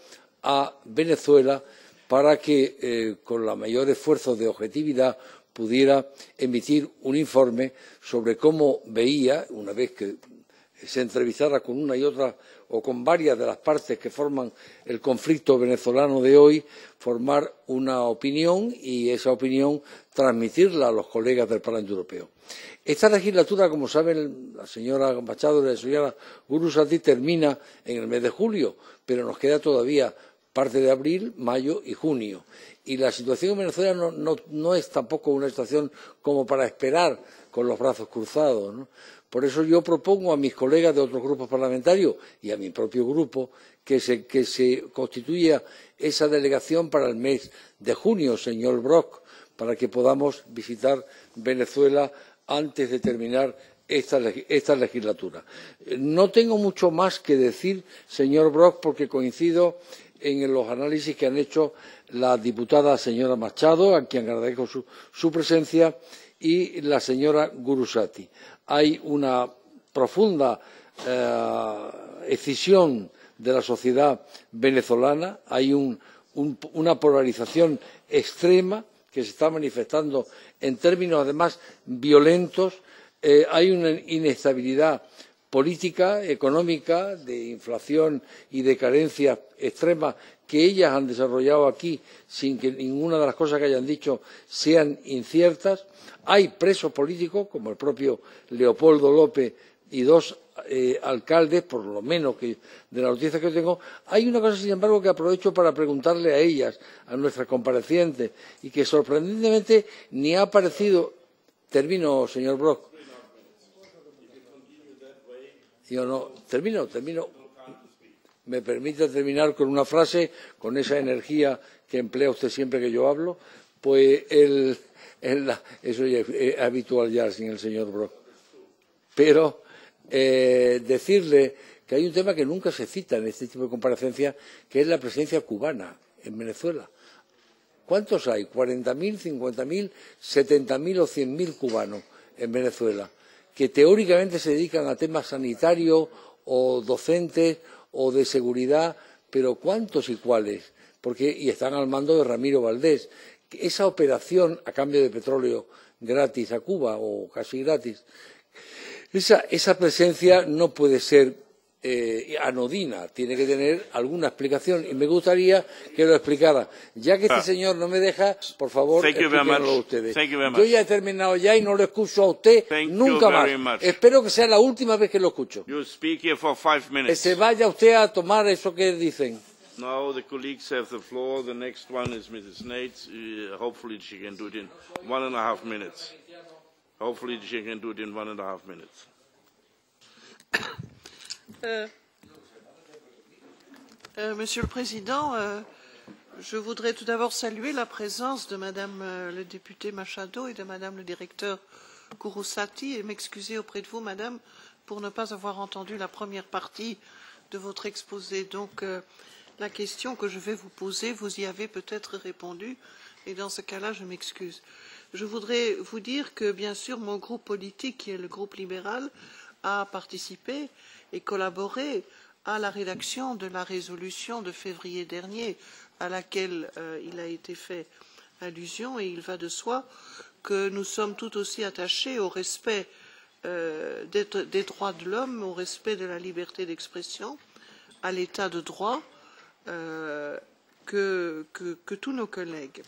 a Venezuela para que, con el mayor esfuerzo de objetividad, pudiera emitir un informe sobre cómo veía, una vez que se entrevistara con una y otra o con varias de las partes que forman el conflicto venezolano de hoy, formar una opinión y esa opinión transmitirla a los colegas del Parlamento Europeo. Esta legislatura, como saben la señora Machado y la señora Gurusati, termina en el mes de julio, pero nos queda todavía parte de abril, mayo y junio. Y la situación en Venezuela no es tampoco una situación como para esperar con los brazos cruzados, ¿no? Por eso yo propongo a mis colegas de otros grupos parlamentarios y a mi propio grupo que se constituya esa delegación para el mes de junio, señor Brok, para que podamos visitar Venezuela antes de terminar esta legislatura. No tengo mucho más que decir, señor Brok, porque coincido en los análisis que han hecho la diputada señora Machado, a quien agradezco su presencia, y la señora Gurusati. Hay una profunda escisión de la sociedad venezolana, hay una polarización extrema que se está manifestando en términos además violentos, hay una inestabilidad política, económica, de inflación y de carencia extrema que ellas han desarrollado aquí sin que ninguna de las cosas que hayan dicho sean inciertas. Hay presos políticos, como el propio Leopoldo López y dos alcaldes, por lo menos que de la noticia que tengo. Hay una cosa, sin embargo, que aprovecho para preguntarle a ellas, a nuestras comparecientes, y que sorprendentemente ni ha aparecido. Termino, señor Brok. Yo no, termino. ¿Me permite terminar con una frase, con esa energía que emplea usted siempre que yo hablo? Pues eso ya es habitual ya sin el señor Brok. Pero decirle que hay un tema que nunca se cita en este tipo de comparecencias, que es la presencia cubana en Venezuela. ¿Cuántos hay? ¿40.000, 50.000, 70.000 o 100.000 cubanos en Venezuela que teóricamente se dedican a temas sanitarios o docentes o de seguridad, pero cuántos y cuáles? Y están al mando de Ramiro Valdés. Esa operación a cambio de petróleo gratis a Cuba o casi gratis, esa presencia no puede ser anodina, tiene que tener alguna explicación y me gustaría que lo explicara. Ya que este señor no me deja, por favor, explíquenlo ustedes. Yo ya he terminado ya y no lo escucho a usted nunca más. Espero que sea la última vez que lo escucho. Que se vaya usted a tomar eso que dicen. Now the colleagues have the floor. The next one is Mrs. Nates. Hopefully she can do it in 1.5 minutes. Hopefully she can do it in 1.5 minutes. Monsieur le Président, Je voudrais tout d'abord saluer la présence de Madame le député Machado et de Madame le directeur Kurosati et m'excuser auprès de vous, Madame, pour ne pas avoir entendu la première partie de votre exposé. Donc, la question que je vais vous poser, vous y avez peut-être répondu, et dans ce cas-là, je m'excuse. Je voudrais vous dire que, bien sûr, mon groupe politique, qui est le groupe libéral, a participé et collaboré à la rédaction de la résolution de février dernier à laquelle il a été fait allusion, et il va de soi que nous sommes tout aussi attachés au respect des droits de l'homme, au respect de la liberté d'expression, à l'état de droit que tous nos collègues.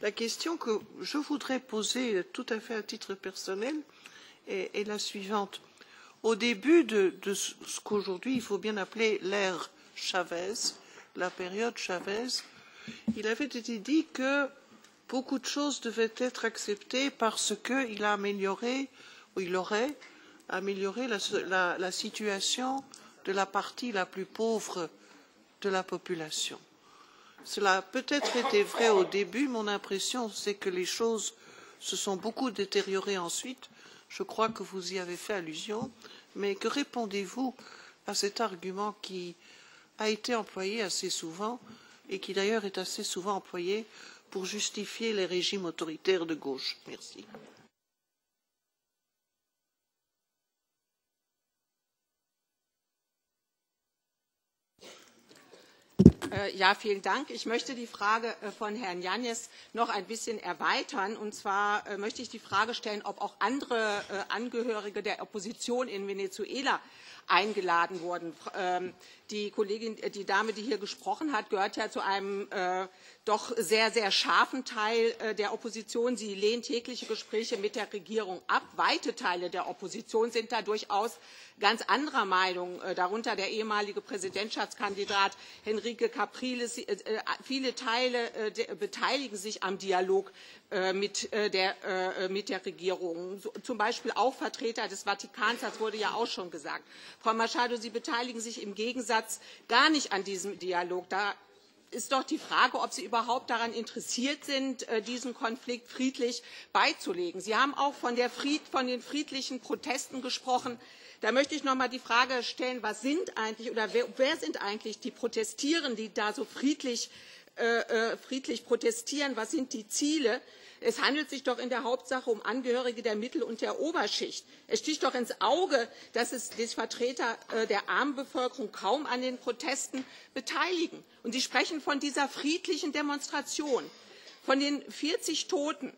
La question que je voudrais poser tout à fait à titre personnel est la suivante. Au début de ce qu'aujourd'hui il faut bien appeler l'ère Chavez, la période Chavez, il avait été dit que beaucoup de choses devaient être acceptées parce qu'il a amélioré, ou il aurait amélioré la situation de la partie la plus pauvre de la population. Cela a peut-être été vrai au début, mon impression c'est que les choses se sont beaucoup détériorées ensuite. Je crois que vous y avez fait allusion, mais que répondez-vous à cet argument qui a été employé assez souvent et qui d'ailleurs est assez souvent employé pour justifier les régimes autoritaires de gauche? Merci. Ja, vielen Dank. Ich möchte die Frage von Herrn Yáñez noch ein bisschen erweitern. Und zwar möchte ich die Frage stellen, ob auch andere Angehörige der Opposition in Venezuela eingeladen wurden. Die Dame, die hier gesprochen hat, gehört ja zu einem doch sehr, sehr scharfen Teil der Opposition. Sie lehnt jegliche Gespräche mit der Regierung ab. Weite Teile der Opposition sind da durchaus ganz anderer Meinung, darunter der ehemalige Präsidentschaftskandidat Henrique Capriles. Viele Teile beteiligen sich am Dialog mit der Regierung, zum Beispiel auch Vertreter des Vatikans, das wurde ja auch schon gesagt. Frau Machado, Sie beteiligen sich im Gegensatz gar nicht an diesem Dialog. Da ist doch die Frage, ob Sie überhaupt daran interessiert sind, diesen Konflikt friedlich beizulegen. Sie haben auch von den friedlichen Protesten gesprochen. Da möchte ich noch mal die Frage stellen, was sind eigentlich oder wer sind eigentlich die Protestierenden, die da so friedlich protestieren? Was sind die Ziele? Es handelt sich doch in der Hauptsache um Angehörige der Mittel- und der Oberschicht. Es sticht doch ins Auge, dass sich Vertreter der armen Bevölkerung kaum an den Protesten beteiligen. Und Sie sprechen von dieser friedlichen Demonstration, von den 40 Toten,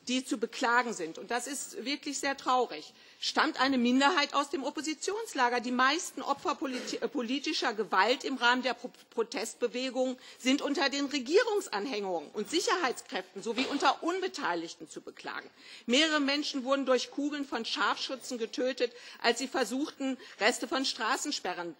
die zu beklagen sind. Und das ist wirklich sehr traurig. Stammt eine Minderheit aus dem Oppositionslager. Die meisten Opfer politischer Gewalt im Rahmen der Protestbewegung sind unter den Regierungsanhängern und Sicherheitskräften sowie unter Unbeteiligten zu beklagen. Mehrere Menschen wurden durch Kugeln von Scharfschützen getötet, als sie versuchten, Reste von Straßensperren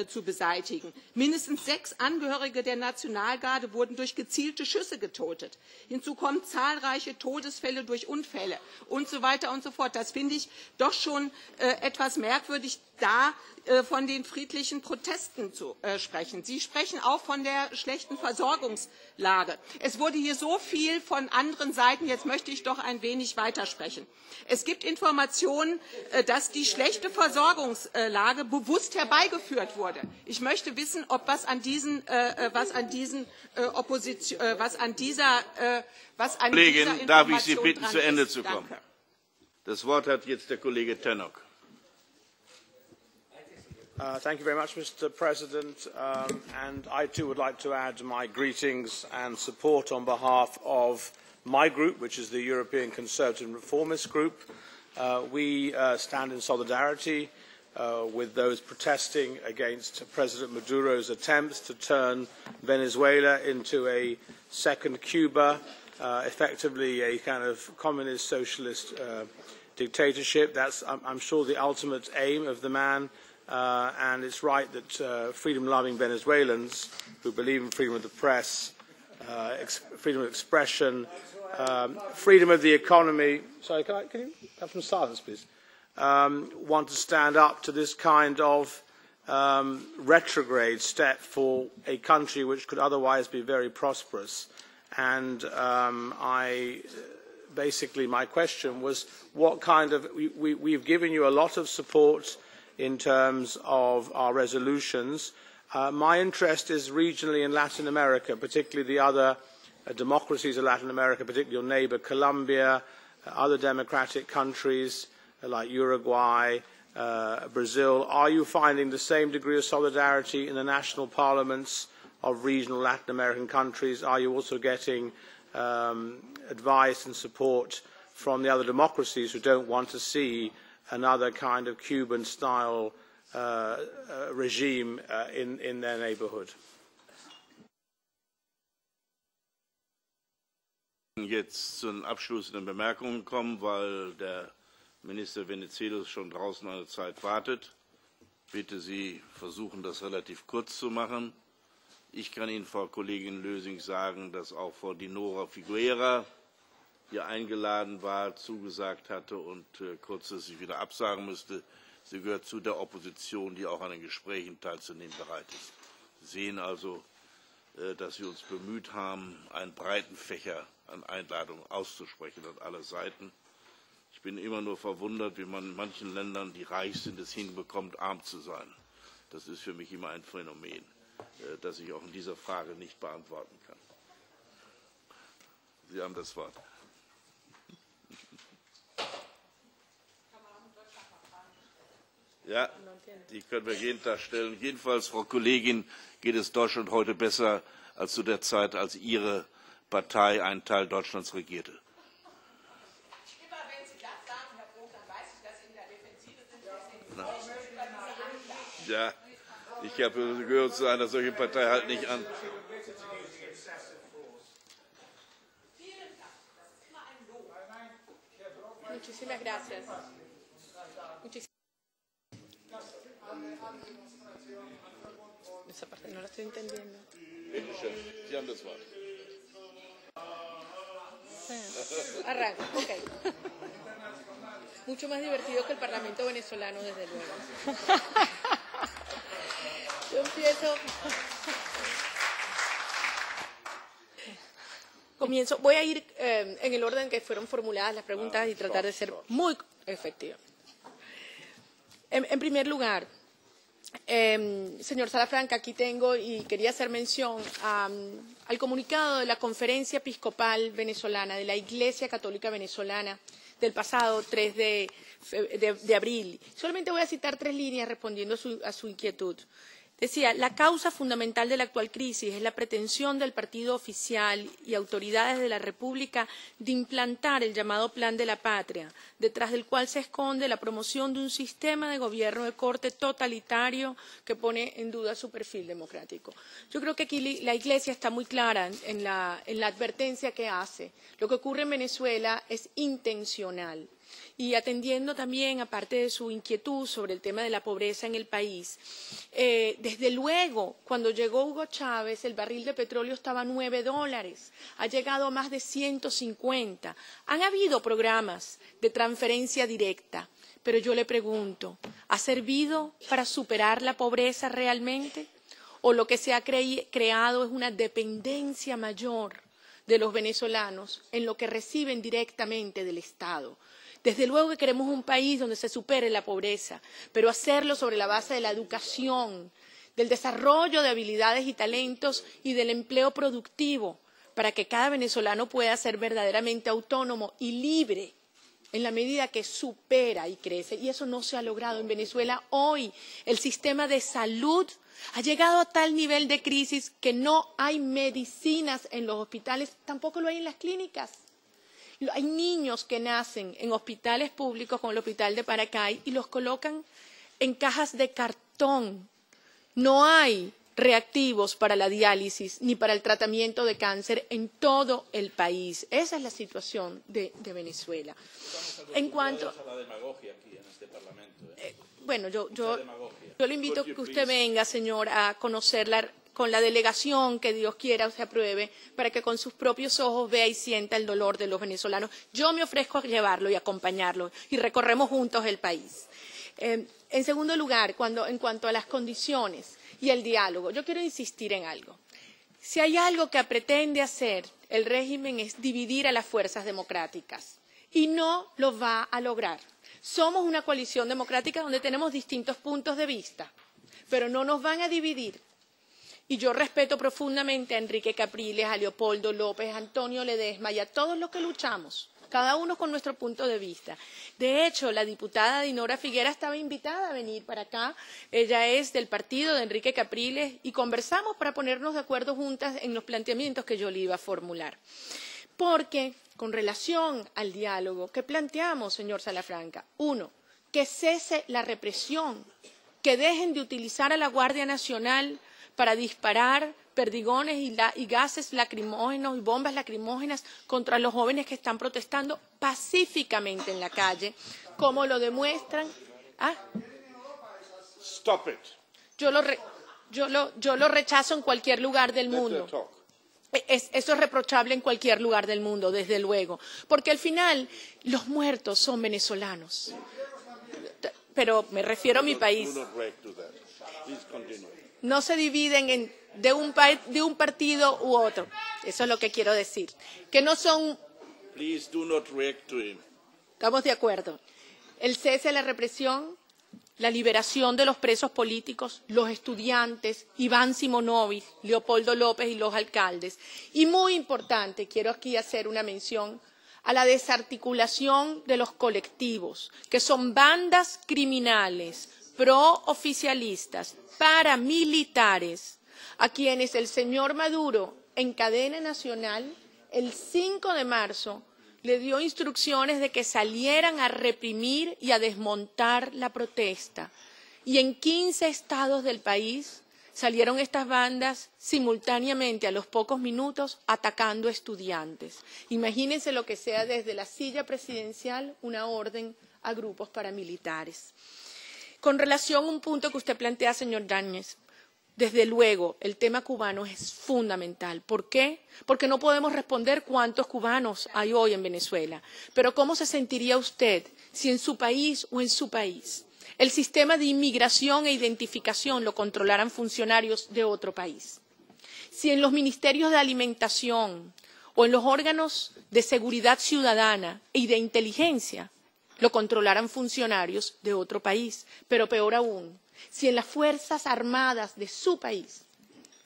zu beseitigen. Mindestens 6 Angehörige der Nationalgarde wurden durch gezielte Schüsse getötet. Hinzu kommen zahlreiche Todesfälle durch Unfälle und so weiter und so fort. Das finde ich doch schon etwas merkwürdig, da von den friedlichen Protesten zu sprechen. Sie sprechen auch von der schlechten Versorgungslage. Es wurde hier so viel von anderen Seiten, jetzt möchte ich doch ein wenig weitersprechen. Es gibt Informationen, dass die schlechte Versorgungslage bewusst herbeigeführt wurde. Ich möchte wissen, ob Kollegin, darf ich Sie bitten, zu Ende zu kommen? Das Wort hat jetzt der Kollege Tannock. Thank you very much, Mr. President. And I too would like to add my greetings and support on behalf of my group, which is the European Conservative and Reformist Group. We stand in solidarity with those protesting against President Maduro's attempts to turn Venezuela into a second Cuba, effectively a kind of communist socialist dictatorship. That's, I'm sure, the ultimate aim of the man. And it's right that freedom-loving Venezuelans who believe in freedom of the press, freedom of expression, freedom of the economy. Sorry, can you have some silence, please? Want to stand up to this kind of retrograde step for a country which could otherwise be very prosperous. And basically my question was what kind of, we've given you a lot of support in terms of our resolutions. My interest is regionally in Latin America, particularly the other democracies of Latin America, particularly your neighbour Colombia, other democratic countries like Uruguay, Brazil. Are you finding the same degree of solidarity in the national parliaments of regional Latin American countries? Are you also getting advice and support from the other democracies who don't want to see another kind of Cuban-style regime in their neighbourhood? Jetzt zu den abschließenden Bemerkungen kommen, weil der Minister Venizelos schon draußen eine Zeit wartet. Bitte Sie versuchen, das relativ kurz zu machen. Ich kann Ihnen, Frau Kollegin Lösing, sagen, dass auch Frau Dinora Figueira hier eingeladen war, zugesagt hatte und kurzfristig wieder absagen müsste. Sie gehört zu der Opposition, die auch an den Gesprächen teilzunehmen bereit ist. Sie sehen also, dass wir uns bemüht haben, einen breiten Fächer an Einladungen auszusprechen an alle Seiten. Ich bin immer nur verwundert, wie man in manchen Ländern, die reich sind, es hinbekommt, arm zu sein. Das ist für mich immer ein Phänomen, das ich auch in dieser Frage nicht beantworten kann. Sie haben das Wort. Ja, die können wir jeden Tag stellen. Jedenfalls, Frau Kollegin, geht es Deutschland heute besser als zu der Zeit, als Ihre Partei einen Teil Deutschlands regierte. Immer wenn Sie das sagen, Herr Brok, dann weiß ich, dass Sie in der Defensive sind. Ja, ich gehöre zu einer solchen Partei halt nicht an. Muchísimas gracias. Esa parte no la estoy entendiendo. Sie haben das Wort. Arranco, ok. Mucho más divertido que el Parlamento venezolano, desde luego. Yo comienzo. Voy a ir en el orden que fueron formuladas las preguntas y tratar de ser muy efectiva. En primer lugar, señor Salafranca, aquí tengo y quería hacer mención al comunicado de la Conferencia Episcopal Venezolana, de la Iglesia Católica Venezolana, del pasado 3 de abril. Solamente voy a citar 3 líneas respondiendo a su inquietud. Decía, la causa fundamental de la actual crisis es la pretensión del partido oficial y autoridades de la República de implantar el llamado Plan de la Patria, detrás del cual se esconde la promoción de un sistema de gobierno de corte totalitario que pone en duda su perfil democrático. Yo creo que aquí la Iglesia está muy clara en la advertencia que hace. Lo que ocurre en Venezuela es intencional. Y atendiendo también, aparte de su inquietud sobre el tema de la pobreza en el país, desde luego, cuando llegó Hugo Chávez, el barril de petróleo estaba a $9, ha llegado a más de 150. Han habido programas de transferencia directa, pero yo le pregunto, ¿ha servido para superar la pobreza realmente? ¿O lo que se ha creado es una dependencia mayor de los venezolanos en lo que reciben directamente del Estado? Desde luego que queremos un país donde se supere la pobreza, pero hacerlo sobre la base de la educación, del desarrollo de habilidades y talentos y del empleo productivo, para que cada venezolano pueda ser verdaderamente autónomo y libre en la medida que supera y crece. Y eso no se ha logrado en Venezuela. Hoy el sistema de salud ha llegado a tal nivel de crisis que no hay medicinas en los hospitales, tampoco lo hay en las clínicas. Hay niños que nacen en hospitales públicos como el Hospital de Paracay y los colocan en cajas de cartón. No hay reactivos para la diálisis ni para el tratamiento de cáncer en todo el país. Esa es la situación de Venezuela. En cuanto a la demagogia aquí en este Parlamento. Bueno, yo le invito a que usted venga, señor, a conocerla con la delegación que Dios quiera se apruebe, para que con sus propios ojos vea y sienta el dolor de los venezolanos. Yo me ofrezco a llevarlo y acompañarlo y recorremos juntos el país. En segundo lugar, en cuanto a las condiciones y el diálogo, yo quiero insistir en algo. Si hay algo que pretende hacer el régimen es dividir a las fuerzas democráticas y no lo va a lograr. Somos una coalición democrática donde tenemos distintos puntos de vista, pero no nos van a dividir. Y yo respeto profundamente a Enrique Capriles, a Leopoldo López, a Antonio Ledesma y a todos los que luchamos, cada uno con nuestro punto de vista. De hecho, la diputada Dinora Figuera estaba invitada a venir para acá. Ella es del partido de Enrique Capriles y conversamos para ponernos de acuerdo juntas en los planteamientos que yo le iba a formular. Porque, con relación al diálogo, ¿qué planteamos, señor Salafranca? Uno, que cese la represión, que dejen de utilizar a la Guardia Nacional para disparar perdigones y gases lacrimógenos y bombas lacrimógenas contra los jóvenes que están protestando pacíficamente en la calle, como lo demuestran. Stop it. Yo lo rechazo en cualquier lugar del mundo. Eso es reprochable en cualquier lugar del mundo, desde luego, porque al final los muertos son venezolanos. Pero me refiero a mi país. No se dividen de un partido u otro. Eso es lo que quiero decir. Que no son... Please do not react to him. Estamos de acuerdo. El cese de la represión, la liberación de los presos políticos, los estudiantes, Iván Simonovic, Leopoldo López y los alcaldes. Y muy importante, quiero aquí hacer una mención a la desarticulación de los colectivos, que son bandas criminales, pro-oficialistas, paramilitares, a quienes el señor Maduro, en cadena nacional, el 5 de marzo, le dio instrucciones de que salieran a reprimir y a desmontar la protesta. Y en 15 estados del país salieron estas bandas simultáneamente, a los pocos minutos, atacando estudiantes. Imagínense lo que sea desde la silla presidencial una orden a grupos paramilitares. Con relación a un punto que usted plantea, señor Yáñez, desde luego, el tema cubano es fundamental. ¿Por qué? Porque no podemos responder cuántos cubanos hay hoy en Venezuela. Pero ¿cómo se sentiría usted si en su país o en su país el sistema de inmigración e identificación lo controlaran funcionarios de otro país? Si en los ministerios de alimentación o en los órganos de seguridad ciudadana y de inteligencia lo controlaran funcionarios de otro país. Pero peor aún, si en las Fuerzas Armadas de su país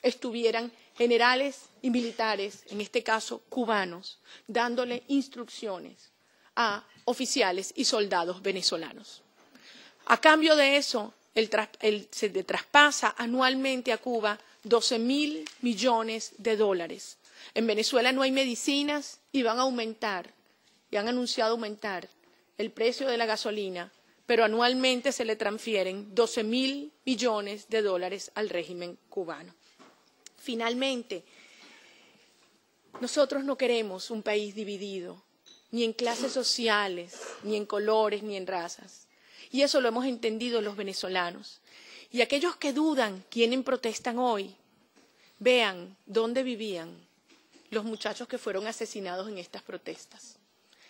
estuvieran generales y militares, en este caso cubanos, dándole instrucciones a oficiales y soldados venezolanos. A cambio de eso, se le traspasa anualmente a Cuba 12.000 millones de dólares. En Venezuela no hay medicinas y van a aumentar, y han anunciado aumentar el precio de la gasolina, pero anualmente se le transfieren 12.000 millones de dólares al régimen cubano. Finalmente, nosotros no queremos un país dividido, ni en clases sociales, ni en colores, ni en razas. Y eso lo hemos entendido los venezolanos. Y aquellos que dudan quiénes protestan hoy, vean dónde vivían los muchachos que fueron asesinados en estas protestas.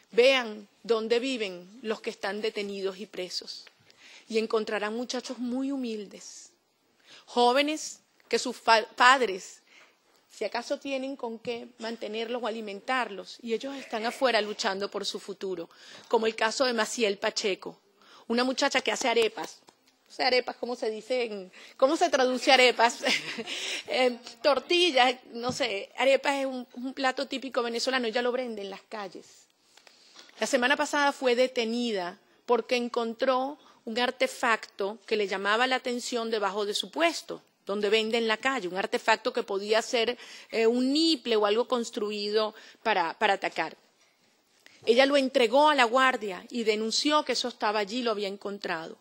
Vean dónde viven los que están detenidos y presos. Y encontrarán muchachos muy humildes, jóvenes que sus padres, si acaso tienen con qué mantenerlos o alimentarlos, y ellos están afuera luchando por su futuro, como el caso de Maciel Pacheco, una muchacha que hace arepas. O sea, arepas, ¿cómo se dice? ¿Cómo se traduce arepas? Tortillas, no sé. Arepas es un plato típico venezolano, ella lo vende en las calles. La semana pasada fue detenida porque encontró un artefacto que le llamaba la atención debajo de su puesto, donde vende en la calle, un artefacto que podía ser un niple o algo construido para atacar. Ella lo entregó a la guardia y denunció que eso estaba allí, lo había encontrado.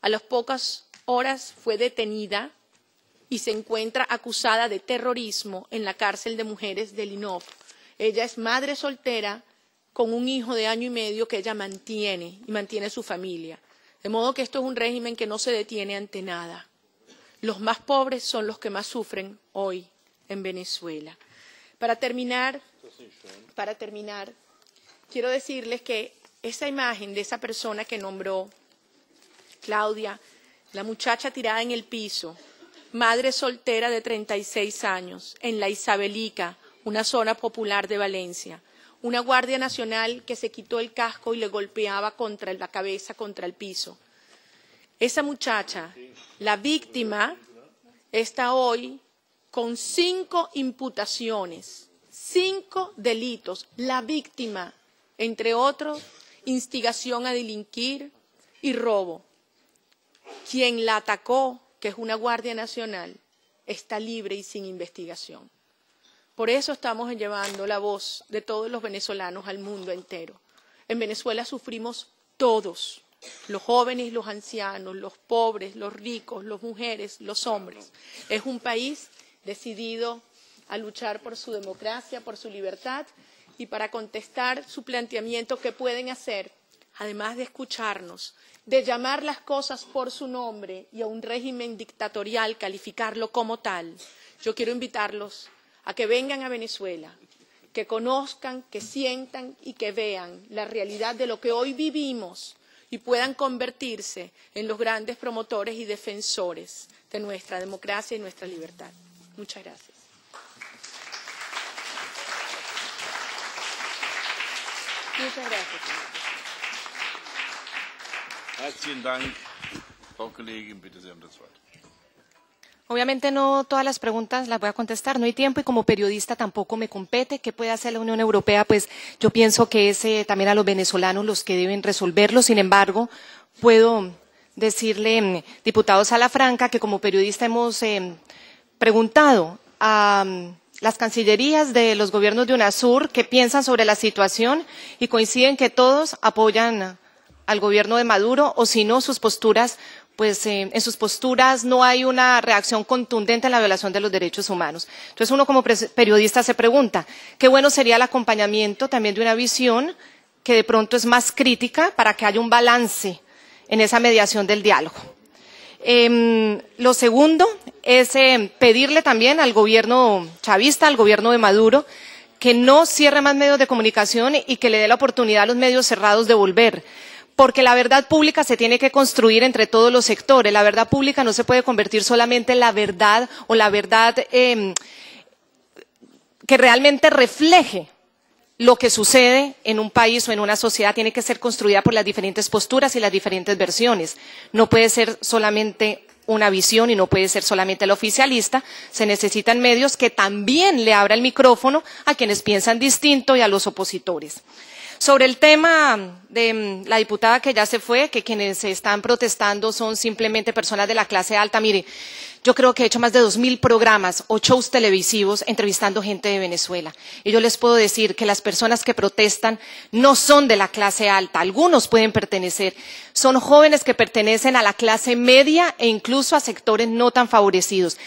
A las pocas horas fue detenida y se encuentra acusada de terrorismo en la cárcel de mujeres de Linov. Ella es madre soltera con un hijo de 1 año y medio que ella mantiene y mantiene su familia. De modo que esto es un régimen que no se detiene ante nada. Los más pobres son los que más sufren hoy en Venezuela. Para terminar, quiero decirles que esa imagen de esa persona que nombró Claudia, la muchacha tirada en el piso, madre soltera de 36 años, en La Isabelica, una zona popular de Valencia. Una guardia nacional que se quitó el casco y le golpeaba contra la cabeza contra el piso. Esa muchacha, la víctima, está hoy con 5 imputaciones, 5 delitos. La víctima, entre otros, instigación a delinquir y robo. Quien la atacó, que es una guardia nacional, está libre y sin investigación. Por eso estamos llevando la voz de todos los venezolanos al mundo entero. En Venezuela sufrimos todos, los jóvenes, los ancianos, los pobres, los ricos, las mujeres, los hombres. Es un país decidido a luchar por su democracia, por su libertad y para contestar su planteamiento que pueden hacer, además de escucharnos, de llamar las cosas por su nombre y a un régimen dictatorial calificarlo como tal. Yo quiero invitarlos a que vengan a Venezuela, que conozcan, que sientan y que vean la realidad de lo que hoy vivimos y puedan convertirse en los grandes promotores y defensores de nuestra democracia y nuestra libertad. Muchas gracias. Muchas gracias. Herzlichen Dank. Frau Kollegin, bitte, Sie haben das Wort. Obviamente no todas las preguntas las voy a contestar, no hay tiempo y como periodista tampoco me compete. ¿Qué puede hacer la Unión Europea? Pues yo pienso que es también a los venezolanos los que deben resolverlo. Sin embargo, puedo decirle, diputado Salafranca, que como periodista hemos preguntado a las cancillerías de los gobiernos de UNASUR qué piensan sobre la situación y coinciden que todos apoyan al gobierno de Maduro o si no sus posturas, pues en sus posturas no hay una reacción contundente en la violación de los derechos humanos. Entonces uno como periodista se pregunta, qué bueno sería el acompañamiento también de una visión que de pronto es más crítica para que haya un balance en esa mediación del diálogo. Lo segundo es pedirle también al gobierno chavista, al gobierno de Maduro, que no cierre más medios de comunicación y que le dé la oportunidad a los medios cerrados de volver. Porque la verdad pública se tiene que construir entre todos los sectores. La verdad pública no se puede convertir solamente en la verdad o la verdad que realmente refleje lo que sucede en un país o en una sociedad. Tiene que ser construida por las diferentes posturas y las diferentes versiones. No puede ser solamente una visión y no puede ser solamente el oficialista. Se necesitan medios que también le abran el micrófono a quienes piensan distinto y a los opositores. Sobre el tema de la diputada que ya se fue, que quienes están protestando son simplemente personas de la clase alta. Mire, yo creo que he hecho más de 2000 programas o shows televisivos entrevistando gente de Venezuela. Y yo les puedo decir que las personas que protestan no son de la clase alta, algunos pueden pertenecer. Son jóvenes que pertenecen a la clase media e incluso a sectores no tan favorecidos,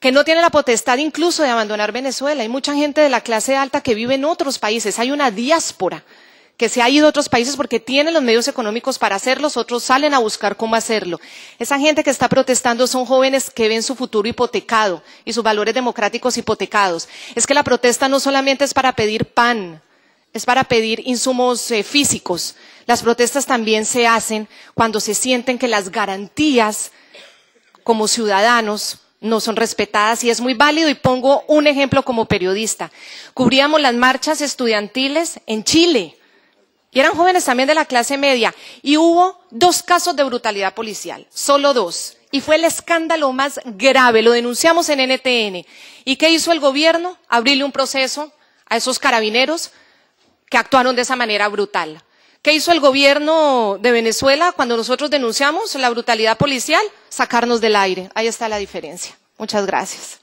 que no tienen la potestad incluso de abandonar Venezuela. Hay mucha gente de la clase alta que vive en otros países, hay una diáspora que se ha ido a otros países porque tienen los medios económicos para hacerlos, otros salen a buscar cómo hacerlo. Esa gente que está protestando son jóvenes que ven su futuro hipotecado y sus valores democráticos hipotecados. Es que la protesta no solamente es para pedir pan, es para pedir insumos físicos. Las protestas también se hacen cuando se sienten que las garantías como ciudadanos no son respetadas y es muy válido y pongo un ejemplo como periodista. Cubríamos las marchas estudiantiles en Chile. Y eran jóvenes también de la clase media. Y hubo 2 casos de brutalidad policial, solo 2. Y fue el escándalo más grave, lo denunciamos en NTN. ¿Y qué hizo el gobierno? Abrirle un proceso a esos carabineros que actuaron de esa manera brutal. ¿Qué hizo el gobierno de Venezuela cuando nosotros denunciamos la brutalidad policial? Sacarnos del aire. Ahí está la diferencia. Muchas gracias.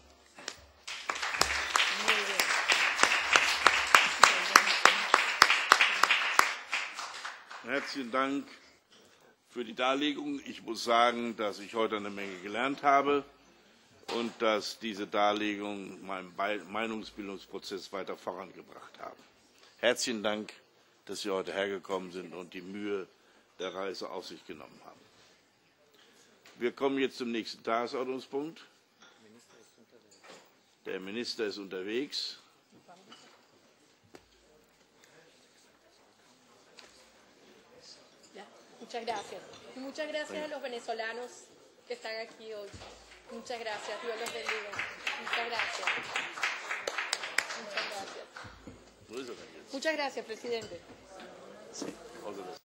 Herzlichen Dank für die Darlegung. Ich muss sagen, dass ich heute eine Menge gelernt habe und dass diese Darlegung meinen Meinungsbildungsprozess weiter vorangebracht haben. Herzlichen Dank, dass Sie heute hergekommen sind und die Mühe der Reise auf sich genommen haben. Wir kommen jetzt zum nächsten Tagesordnungspunkt. Der Minister ist unterwegs. Muchas gracias. Y muchas gracias a los venezolanos que están aquí hoy. Muchas gracias. Dios los bendiga. Muchas gracias. Muchas gracias. Muchas gracias, presidente.